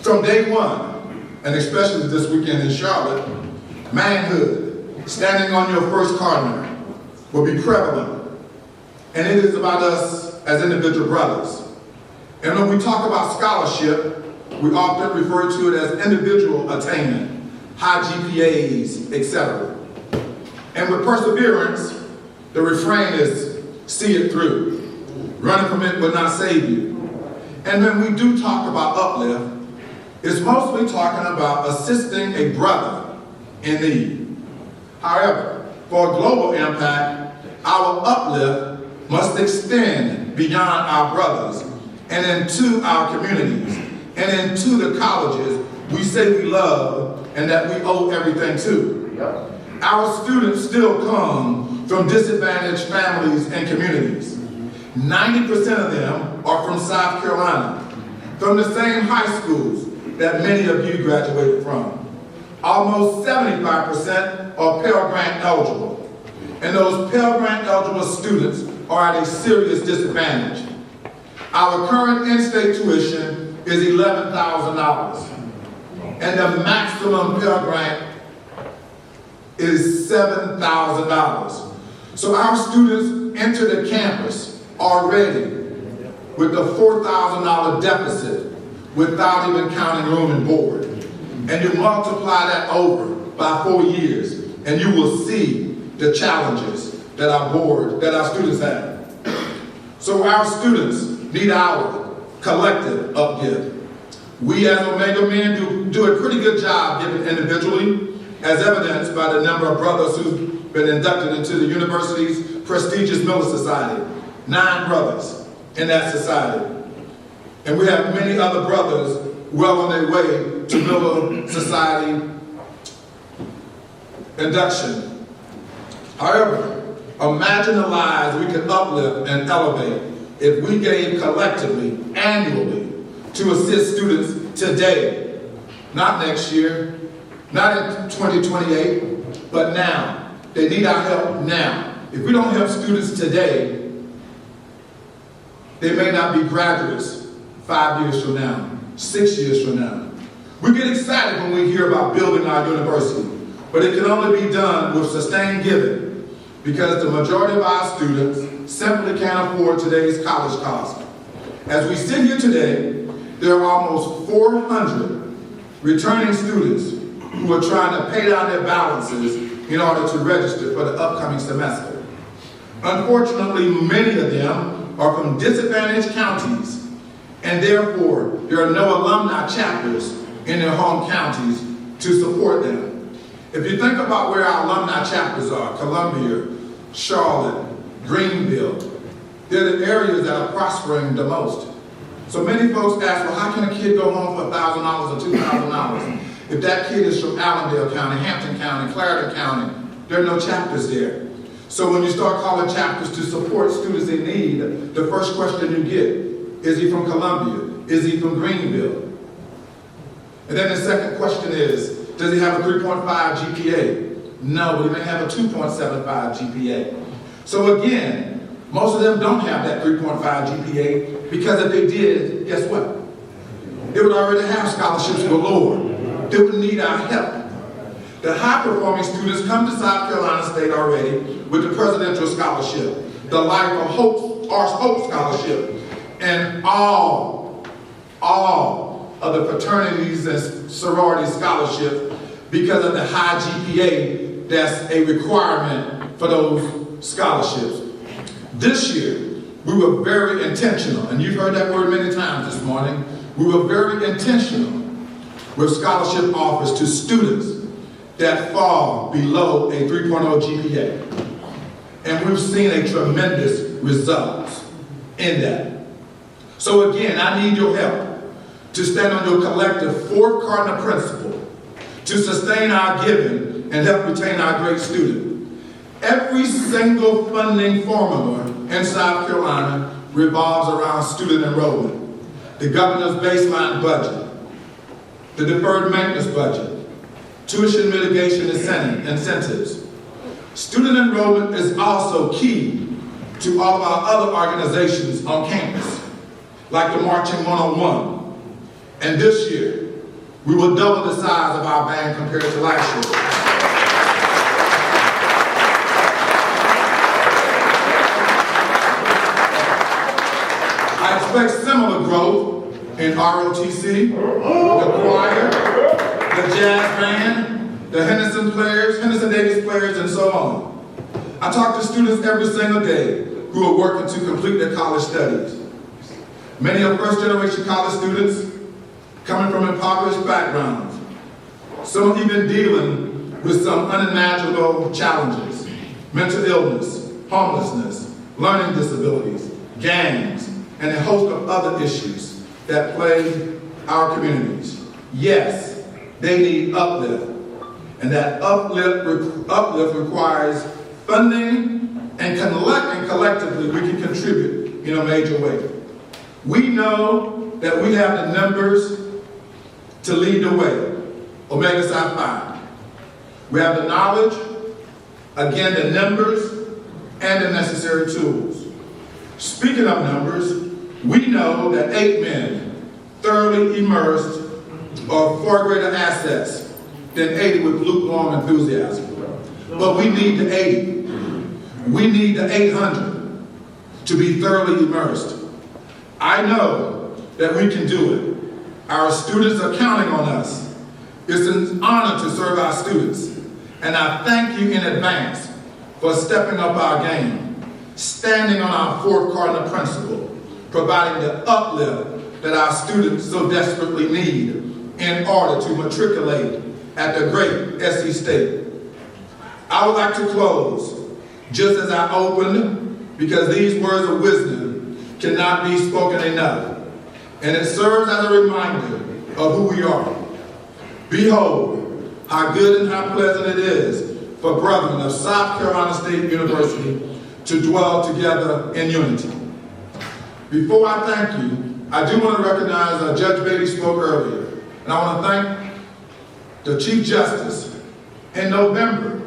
From day one, and especially this weekend in Charlotte, manhood, standing on your first corner, will be prevalent. And it is about us as individual brothers. And when we talk about scholarship, we often refer to it as individual attainment, high GPAs, etc. And with perseverance, the refrain is, see it through. Running from it will not save you. And when we do talk about uplift, it's mostly talking about assisting a brother in need. However, for a global impact, our uplift must extend beyond our brothers and into our communities and into the colleges we say we love and that we owe everything to. Our students still come from disadvantaged families and communities. 90% of them are from South Carolina, from the same high schools that many of you graduated from. Almost 75% are Pell Grant eligible. And those Pell Grant eligible students are at a serious disadvantage. Our current in-state tuition is $11,000. And the maximum Pell Grant is $7,000. So our students enter the campus already with the $4,000 deficit without even counting room and board. And you multiply that over by 4 years, and you will see the challenges that our students have. So our students need our collective uplift. We as Omega Men do a pretty good job giving individually, as evidenced by the number of brothers who've been inducted into the university's prestigious Miller Society. 9 brothers in that society. And we have many other brothers well on their way to Miller Society induction. However, imagine the lives we could uplift and elevate if we gave collectively, annually, to assist students today, not next year, not in 2028, but now. They need our help now. If we don't help students today, they may not be graduates 5 years from now, 6 years from now. We get excited when we hear about building our university, but it can only be done with sustained giving because the majority of our students simply can't afford today's college costs. As we sit here today, there are almost 400 returning students who are trying to pay down their balances in order to register for the upcoming semester. Unfortunately, many of them are from disadvantaged counties, and therefore there are no alumni chapters in their home counties to support them. If you think about where our alumni chapters are, Columbia, Charlotte, Greenville, they're the areas that are prospering the most. So many folks ask, well, how can a kid go home for $1,000 or $2,000? If that kid is from Allendale County, Hampton County, Clarendon County, there are no chapters there. So when you start calling chapters to support students in need, the first question you get, is he from Columbia? Is he from Greenville? And then the second question is, does he have a 3.5 GPA? No, but he may have a 2.75 GPA. So again, most of them don't have that 3.5 GPA because if they did, guess what? They would already have scholarships galore. They would need our help. The high-performing students come to South Carolina State already with the Presidential Scholarship, the Life of Hope, Arts Hope Scholarship, and all of the fraternities and sorority scholarships because of the high GPA that's a requirement for those scholarships. This year, we were very intentional, and you've heard that word many times this morning. We were very intentional with scholarship offers to students that fall below a 3.0 GPA. And we've seen a tremendous results in that. So again, I need your help to stand on your collective 4th cardinal principle to sustain our giving and help retain our great student. Every single funding formula in South Carolina revolves around student enrollment. The governor's baseline budget, the deferred maintenance budget, tuition mitigation incentives. Student enrollment is also key to all of our other organizations on campus, like the Marching 101. And this year, we will double the size of our band compared to last year. I expect similar growth in ROTC, the choir, the jazz band, the Henderson Davis players, and so on. I talk to students every single day who are working to complete their college studies. Many are first-generation college students coming from impoverished backgrounds. Some are even dealing with some unimaginable challenges: mental illness, homelessness, learning disabilities, gangs, and a host of other issues that plague our communities. Yes, they need uplift, and that uplift requires funding, and collectively we can contribute in a major way. We know that we have the numbers to lead the way, Omega Psi Phi. We have the knowledge, again the numbers, and the necessary tools. Speaking of numbers, we know that 8 men thoroughly immersed are far greater assets than 80 with lukewarm enthusiasm. But we need the 80. We need the 800 to be thoroughly immersed. I know that we can do it. Our students are counting on us. It's an honor to serve our students. And I thank you in advance for stepping up our game, standing on our 4th cardinal principle, providing the uplift that our students so desperately need in order to matriculate at the great SC State. I would like to close just as I opened, because these words of wisdom cannot be spoken enough. And it serves as a reminder of who we are. Behold, how good and how pleasant it is for brethren of South Carolina State University to dwell together in unity. Before I thank you, I do want to recognize Judge Beatty spoke earlier. And I want to thank the Chief Justice. In November,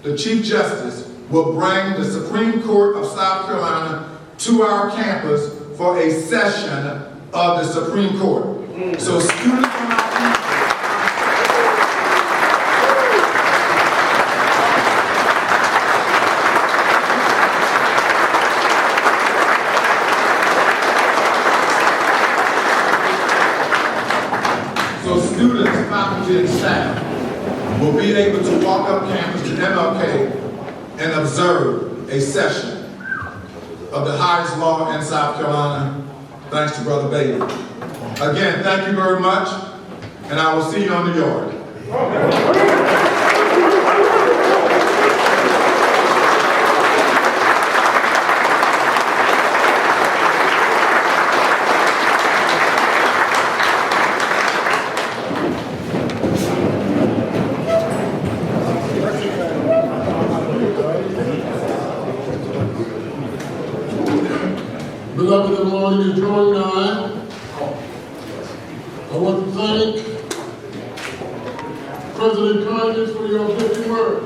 the Chief Justice will bring the Supreme Court of South Carolina to our campus for a session of the Supreme Court. So students from our campus, students, faculty, and staff will be able to walk up campus to MLK and observe a session of the highest law in South Carolina, thanks to Brother Beatty. Again, thank you very much, and I will see you on the yard. Beloved, the morning is drawing nigh. I want to thank President Conyers for your uplifting words.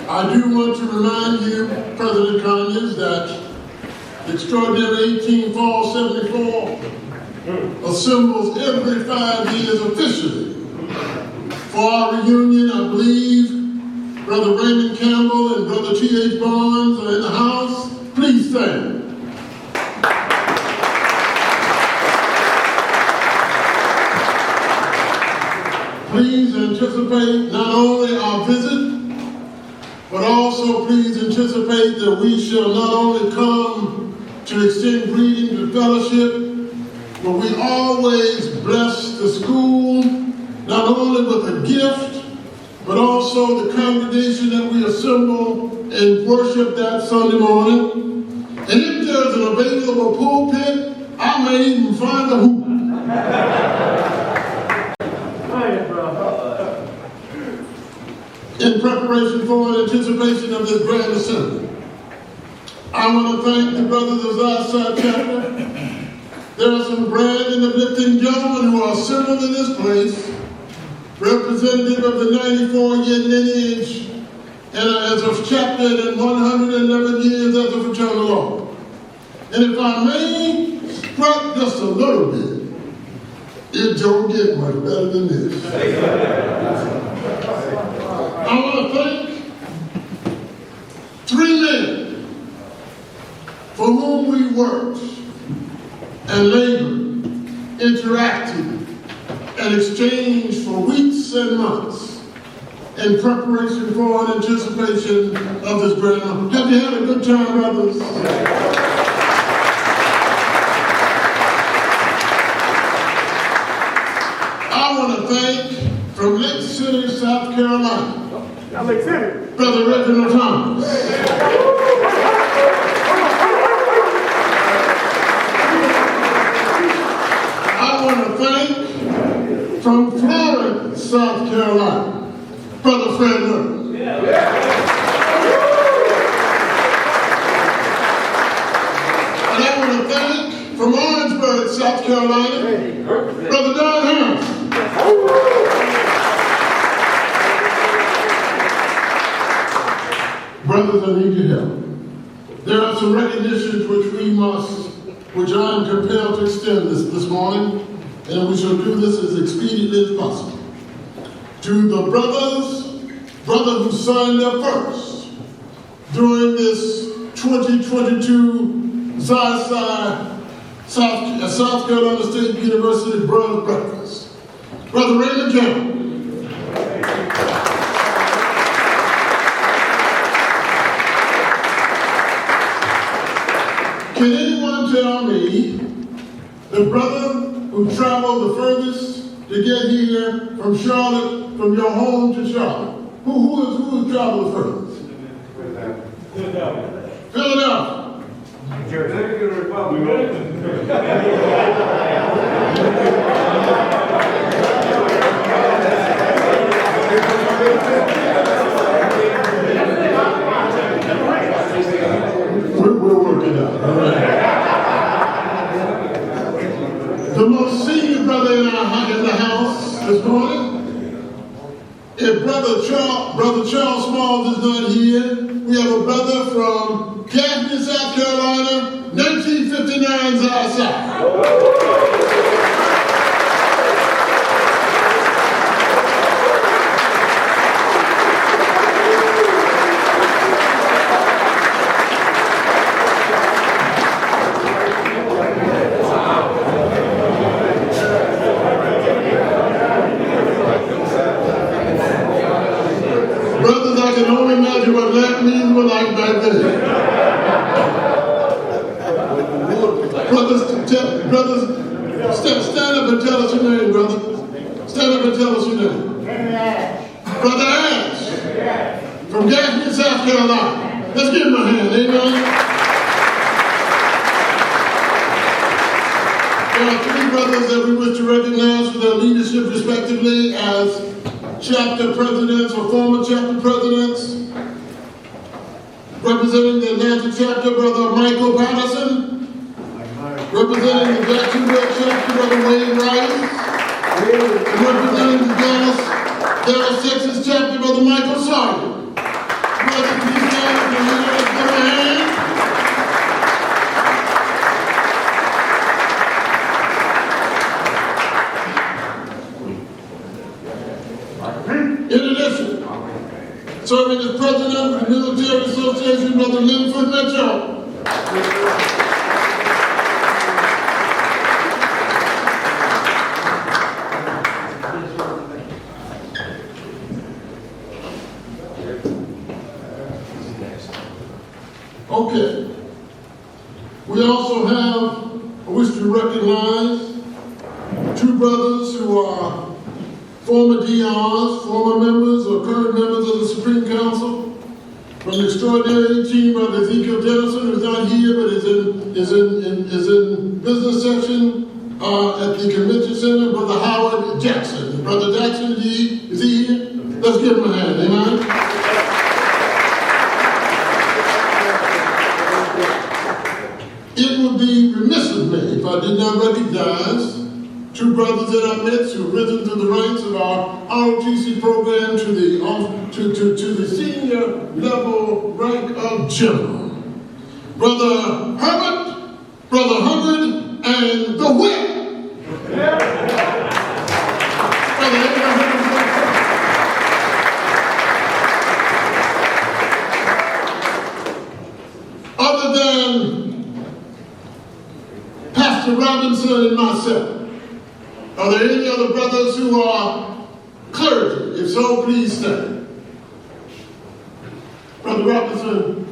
I do want to remind you, President Conyers, that the extraordinary 18 Fall 74 assembles every 5 years officially. For our reunion, I believe Brother Raymond Campbell and Brother T.H. Barnes are in the house. Please stand. Please anticipate not only our visit, but also please anticipate that we shall not only come to extend greetings and fellowship, but we always bless the school, not only with a gift, but also the congregation that we assemble and worship that Sunday morning. And if there's an available pulpit, I may even find a hoop. In preparation for and anticipation of this grand assembly, I want to thank the brothers of Southside Chapter. There are some grand and uplifting gentlemen who are assembled in this place, representative of the 94-year lineage and as of chapter in 111 years as of eternal law. And if I may strut just a little bit, it don't get much better than this. I want to thank three men for whom we worked and labored, interacted, and exchanged for weeks and months in preparation for and anticipation of this great honor. Have you had a good time, brothers? I want to thank from Lake City, South Carolina, Brother Reginald Thomas. I want to thank from Florence, South Carolina, Brother Fred Murray. And I want to thank from Orangeburg, South Carolina, Brother Don Harris. Brothers, I need your help. There are some recognitions which I am compelled to extend this morning, and we shall do this as expediently as possible. To the brother who signed up first during this 2022 South Carolina State University Brunch Breakfast, Brother Raymond Campbell. Can anyone tell me the brother who traveled the furthest to get here from Charlotte, from your home to Charlotte? Who has traveled the furthest? Philadelphia. We'll work it out. All right. The most senior brother in the house this morning, if Brother Charles Smalls is not here, we have a brother from Gaffney, South Carolina, 1959 Zion. Brothers, I can only imagine what that means were like back then. Brothers, stand up and tell us your name, brother. Stand up and tell us your name. Brother Ash, from Gaffney, South Carolina. Let's give him a hand, amen. There are three brothers that we wish to recognize for their leadership respectively as chapter presidents or former chapter presidents. Representing the Atlanta chapter, Brother Michael Patterson. Representing the Jacksonville chapter, Brother Wade Rice. And representing the Dallas, Texas chapter, Brother Michael Sargent. Brother, please stand up and let's give a hand. In addition, serving as president of the Military Association, Brother Linford Mitchell. Okay. We also have, I wish to recognize two brothers who are former DRs, former members or current members of the Supreme Council. From the extraordinary team, Brother Ezekiel Dennison, who's not here but is in business section at the convention center, Brother Howard Jackson. Brother Jackson, is he here? Let's give him a hand, amen. It would be remiss of me if I did not recognize two brothers in our midst who've risen to the ranks of our ROTC program to the senior level rank of general. Brother Herbert, Brother Hubbard, and the whip. Brother Abraham. Other than Pastor Robinson and myself, are there any other brothers who are clergy? If so, please stand. Brother Robinson.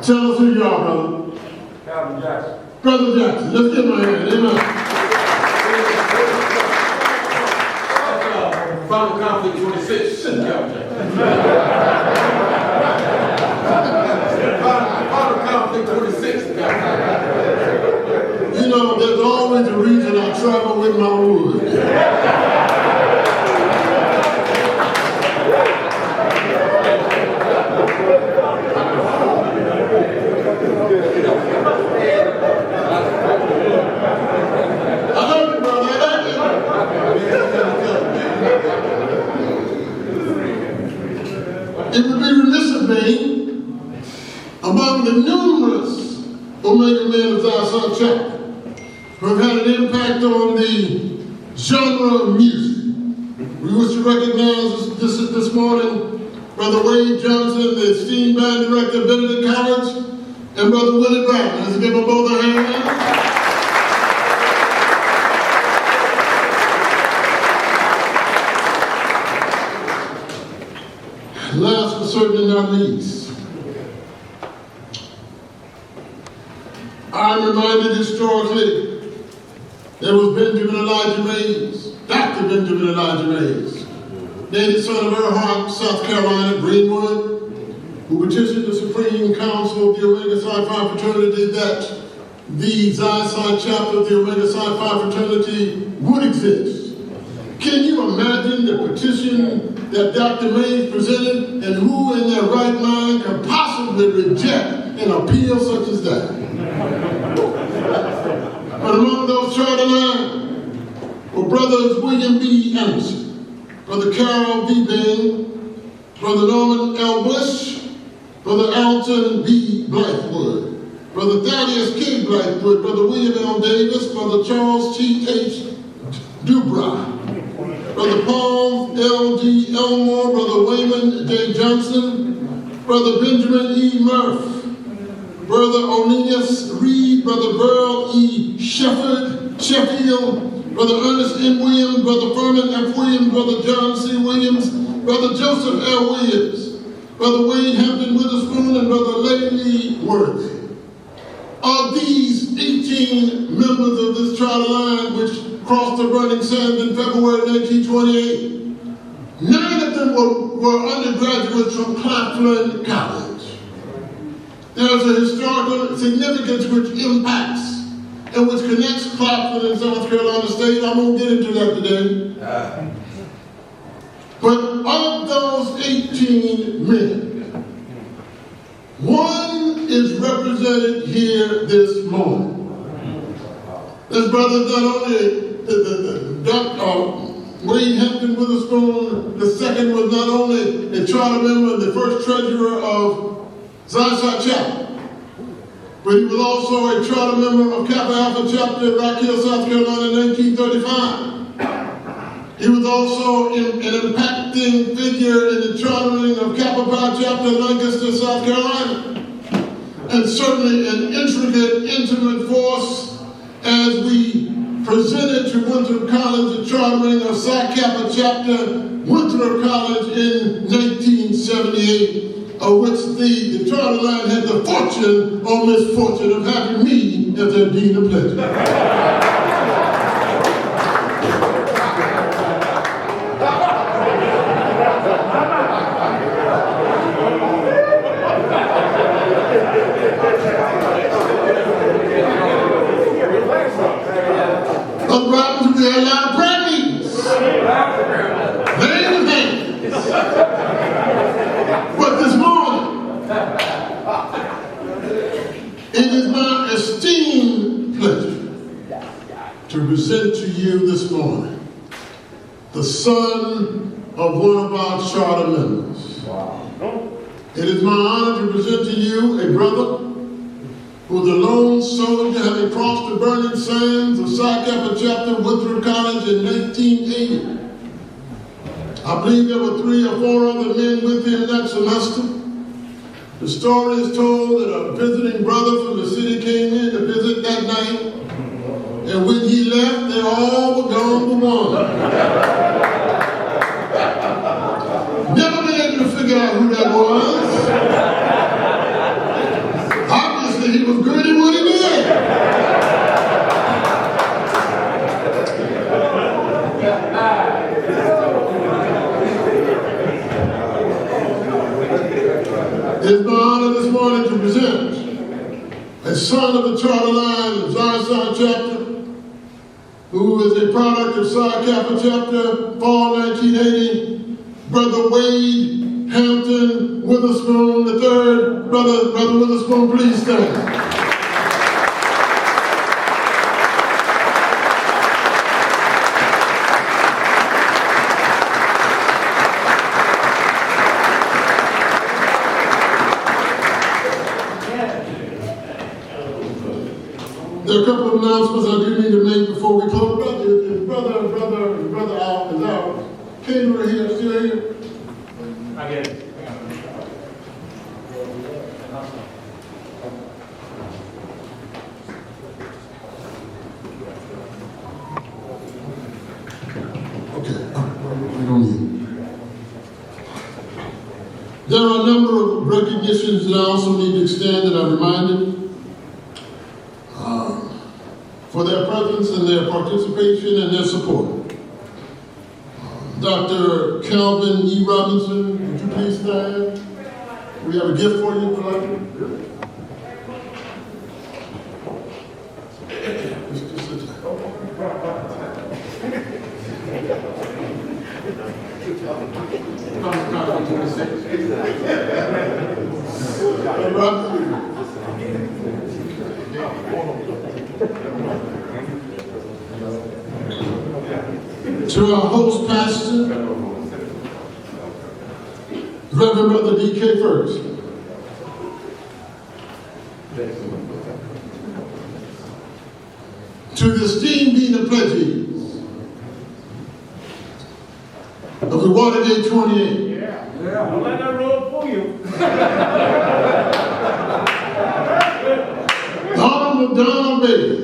Tell us who you are, brother. Calvin Jackson. Brother Jackson. Let's give him a hand. Amen. Final conflict 26. Final conflict 26. You know, there's always a reason I travel with my wood. I love you, brother. It would be remiss of me, among the numerous Omega men of Zion Chapel who have had an impact on the genre of music. We wish to recognize this morning Brother Wade Johnson, the esteemed band director of Benedict College, and Brother Willie Brown. Let's give them both a hand. Last but certainly not least, I'm reminded historically there was Benjamin Elijah Mays, Dr. Benjamin Elijah Mays, native son of Earhart, South Carolina, Greenwood, who petitioned the Supreme Council of the Omega Psi Phi fraternity that the Xi Psi chapter of the Omega Psi Phi fraternity would exist. Can you imagine the petition that Dr. Mays presented, and who in their right mind can possibly reject an appeal such as that? But among those charter lines were brothers William B. Anderson, Brother Carol B. Bing, Brother Norman L. Bush, Brother Alton B. Blythewood, Brother Thaddeus K. Blythewood, Brother William L. Davis, Brother Charles T. H. Dubrow, Brother Paul L. D. Elmore, Brother Wayman J. Johnson, Brother Benjamin E. Murph, Brother Onenius Reed, Brother Burl E. Sheffield, Brother Ernest M. Williams, Brother Furman F. Williams, Brother John C. Williams, Brother Joseph L. Williams, Brother Wayne Hampton Witherspoon, and Brother Laylee Worthy. Of these 18 members of this charter line, which crossed the burning sands in February 1928, 9 of them were undergraduates from Claflin College. There's a historical significance which impacts and which connects Claflin and South Carolina State. I won't get into that today. But of those 18 men, one is represented here this morning. This brother not only Wayne Hampton Witherspoon II was not only a charter member and the first treasurer of Zion Chapel, but he was also a charter member of Kappa Alpha Chapter in Rock Hill, South Carolina in 1935. He was also an impacting figure in the chartering of Kappa Pi Chapter in Lancaster, South Carolina, and certainly an intricate, intimate force as we presented to Winthrop College the chartering of Psi Kappa Chapter, Winthrop College in 1978, of which the charter line had the fortune or misfortune of having me as their dean of pleasure. We had a lot of prayer meetings. But this morning, the son of one of our charter members. It is my honor to present to you a brother who was a lone soldier having crossed the burning sands of Psi Kappa chapter Winthrop College in 1980. I believe there were 3 or 4 other men with him that semester. The story is told that a visiting brother from the city came in to visit that night, and when he left, they all were gone but one. Never been able to figure out who that was. Obviously, he was good at what he did. It's my honor this morning to present a son of the charter line of Zion chapter, who is a product of Psi Kappa chapter, fall 1980, Brother Wade Hampton Witherspoon III. Brother Witherspoon, please stand. There are a couple of announcements I do need to make before we close. Brother out is out. Kendra here, still here? I get it. Okay, we don't need it. There are a number of recognitions that I also need to extend that I'm reminded for their presence and their participation and their support. Dr. Calvin E. Robinson, would you please stand? We have a gift for you, collector. Just sit down. To our host pastor, Reverend Brother D.K. Ferguson. To the esteemed Dean of Pledges of the Watergate 28. Don't let that road fool you. Honorable Donald Bailey.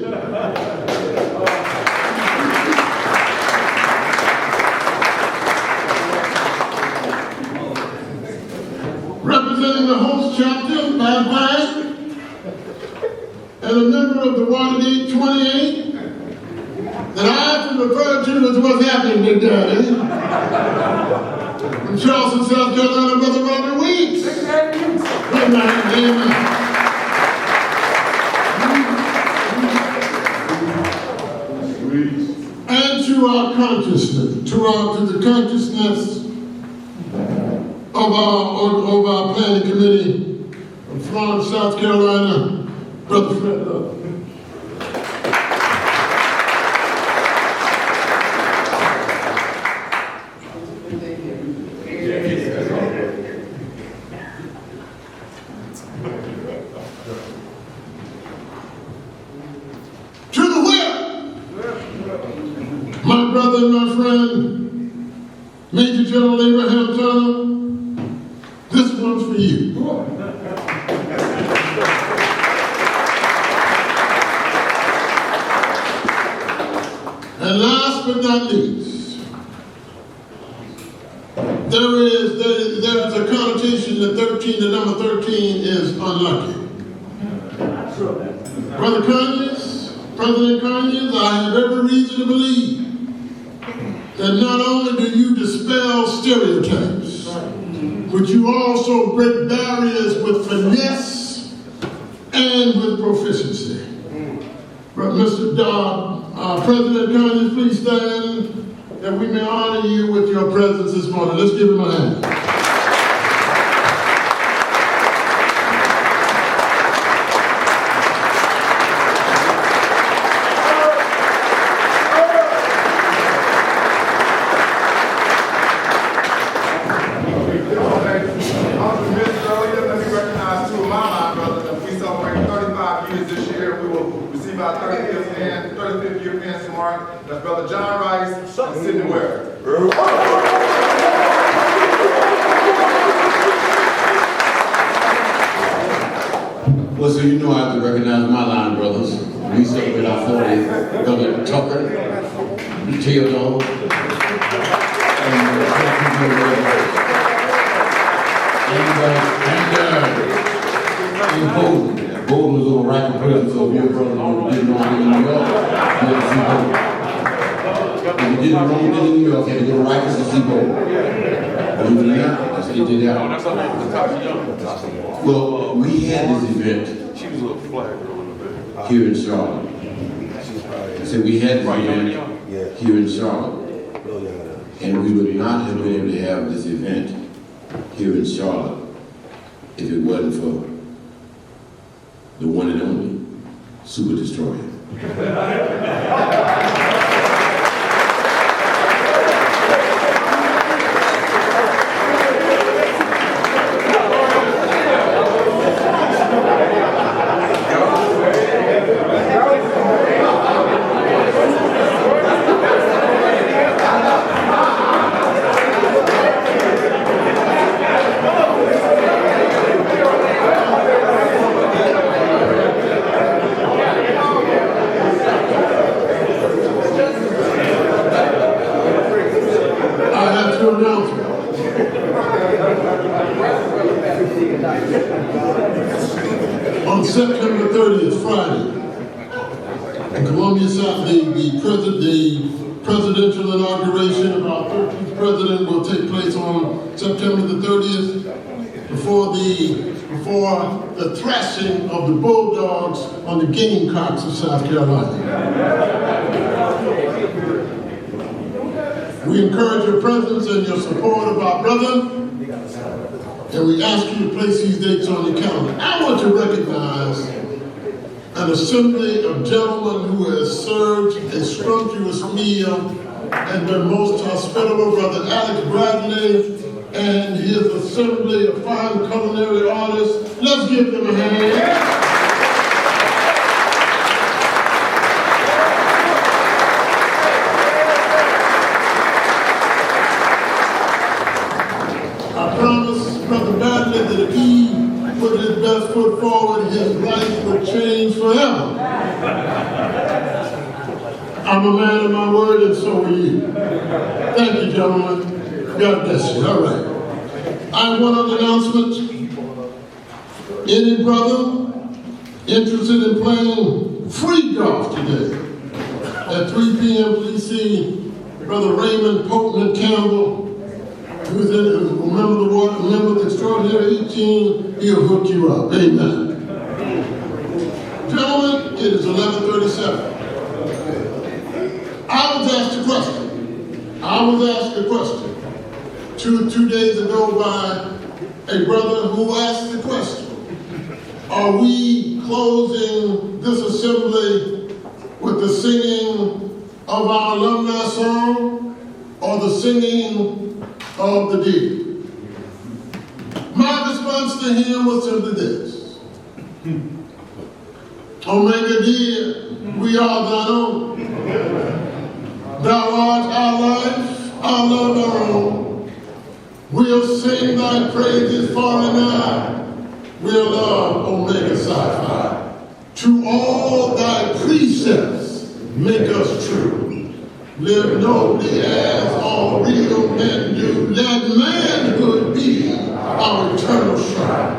Representing the host chapter, Bob Pine, and a member of the Watergate 28, that I often refer to as what's happening today. From Charleston, South Carolina, Brother Robert Weeks. Amen. And to our consciousness, to the consciousness of our planning committee from Florence, South Carolina, Brother Fred Love. To the whip, my brother and my friend, Major General Abraham Turner. This one's for you. And last but not least, there is a connotation that the number 13 is unlucky. Brother Conyers, President Conyers, I have every reason to believe that not only do you dispel stereotypes, but you also break barriers with finesse and with proficiency. Mr. President Conyers, please stand that we may honor you with your presence this morning. Let's give him a hand. you know I have to recognize my line brothers. We celebrate our 40th. Brother Tucker, Theodore, and Bolden. Bolden was over right in prison, so if your brother didn't know anything in New York, you had to see Bolden. If you didn't know anything in New York, you had to go to Rikers to see Bolden. Believe it or not, that's what they did out. Well, we had this event here in Charlotte. I said we had this event here in Charlotte. And we would not have been able to have this event here in Charlotte if it wasn't for the one and only Super Destroyer. On September 30th, Friday, in Columbia, South, the presidential inauguration of our 13th president will take place on September the 30th before the thrashing of the Bulldogs on the Gamecocks of South Carolina. We encourage your presence and your support of our brother, and we ask you to place these dates on the calendar. I want to recognize an assembly of gentlemen who has served a scrumptious meal and been most hospitable. Brother Alex Bradley and his assembly of fine culinary artists. Let's give them a hand. I promised Brother Bradley that if he put his best foot forward, his life would change forever. I'm a man of my word, and so are you. Thank you, gentlemen. God bless you. All right. I have one other announcement. Any brother interested in playing free golf today? At 3 p.m., please see Brother Raymond Popeman Campbell, who's a member of the Extraordinary 18, he'll hook you up. Amen. Gentlemen, it is 11:37. I was asked a question 2 days ago by a brother who asked the question, are we closing this assembly with the singing of our alumni song or the singing of the deer? My response to him was simply this: Omega dear, we are thine own. Thou art our life, our love, our own. We'll sing thy praises far and nigh. We'll love Omega Psi Phi. To all thy precepts make us true. Live nobly as all real men do. Let manhood be our eternal shrine.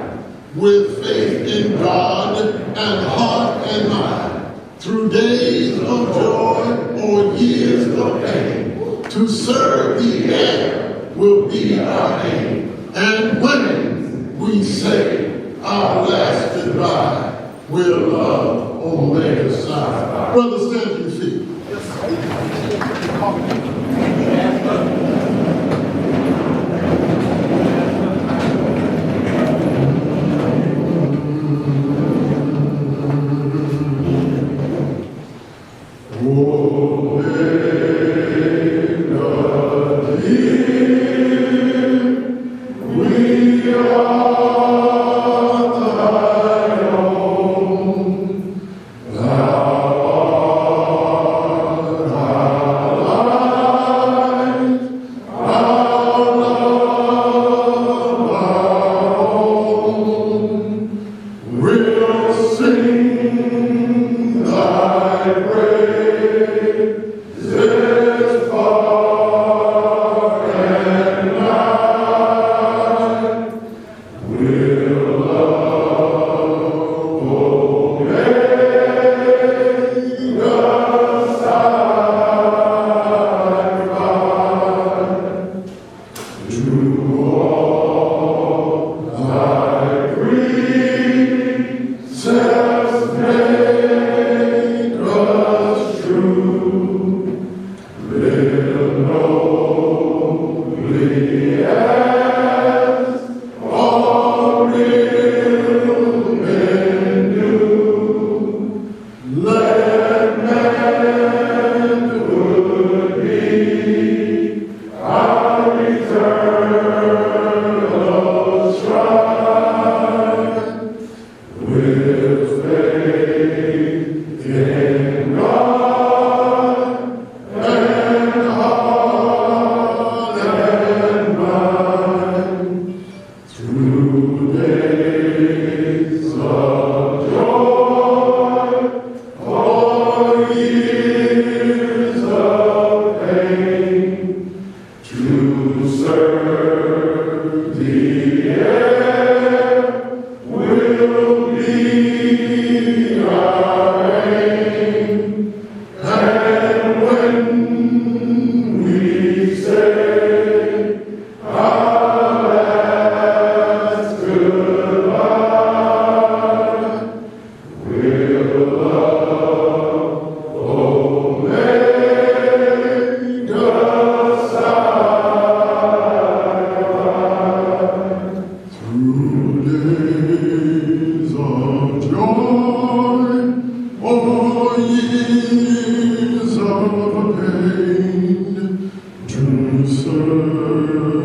With faith in God and heart and mind. Through days of joy or years of pain. To serve the air will be our aim. And when we say our last goodbye, we'll love Omega Psi Phi. Brothers, stand to your feet. serve the air will be our aim. And when we say our last goodbye, we'll love Omega side. Through days of joy or years of pain, to serve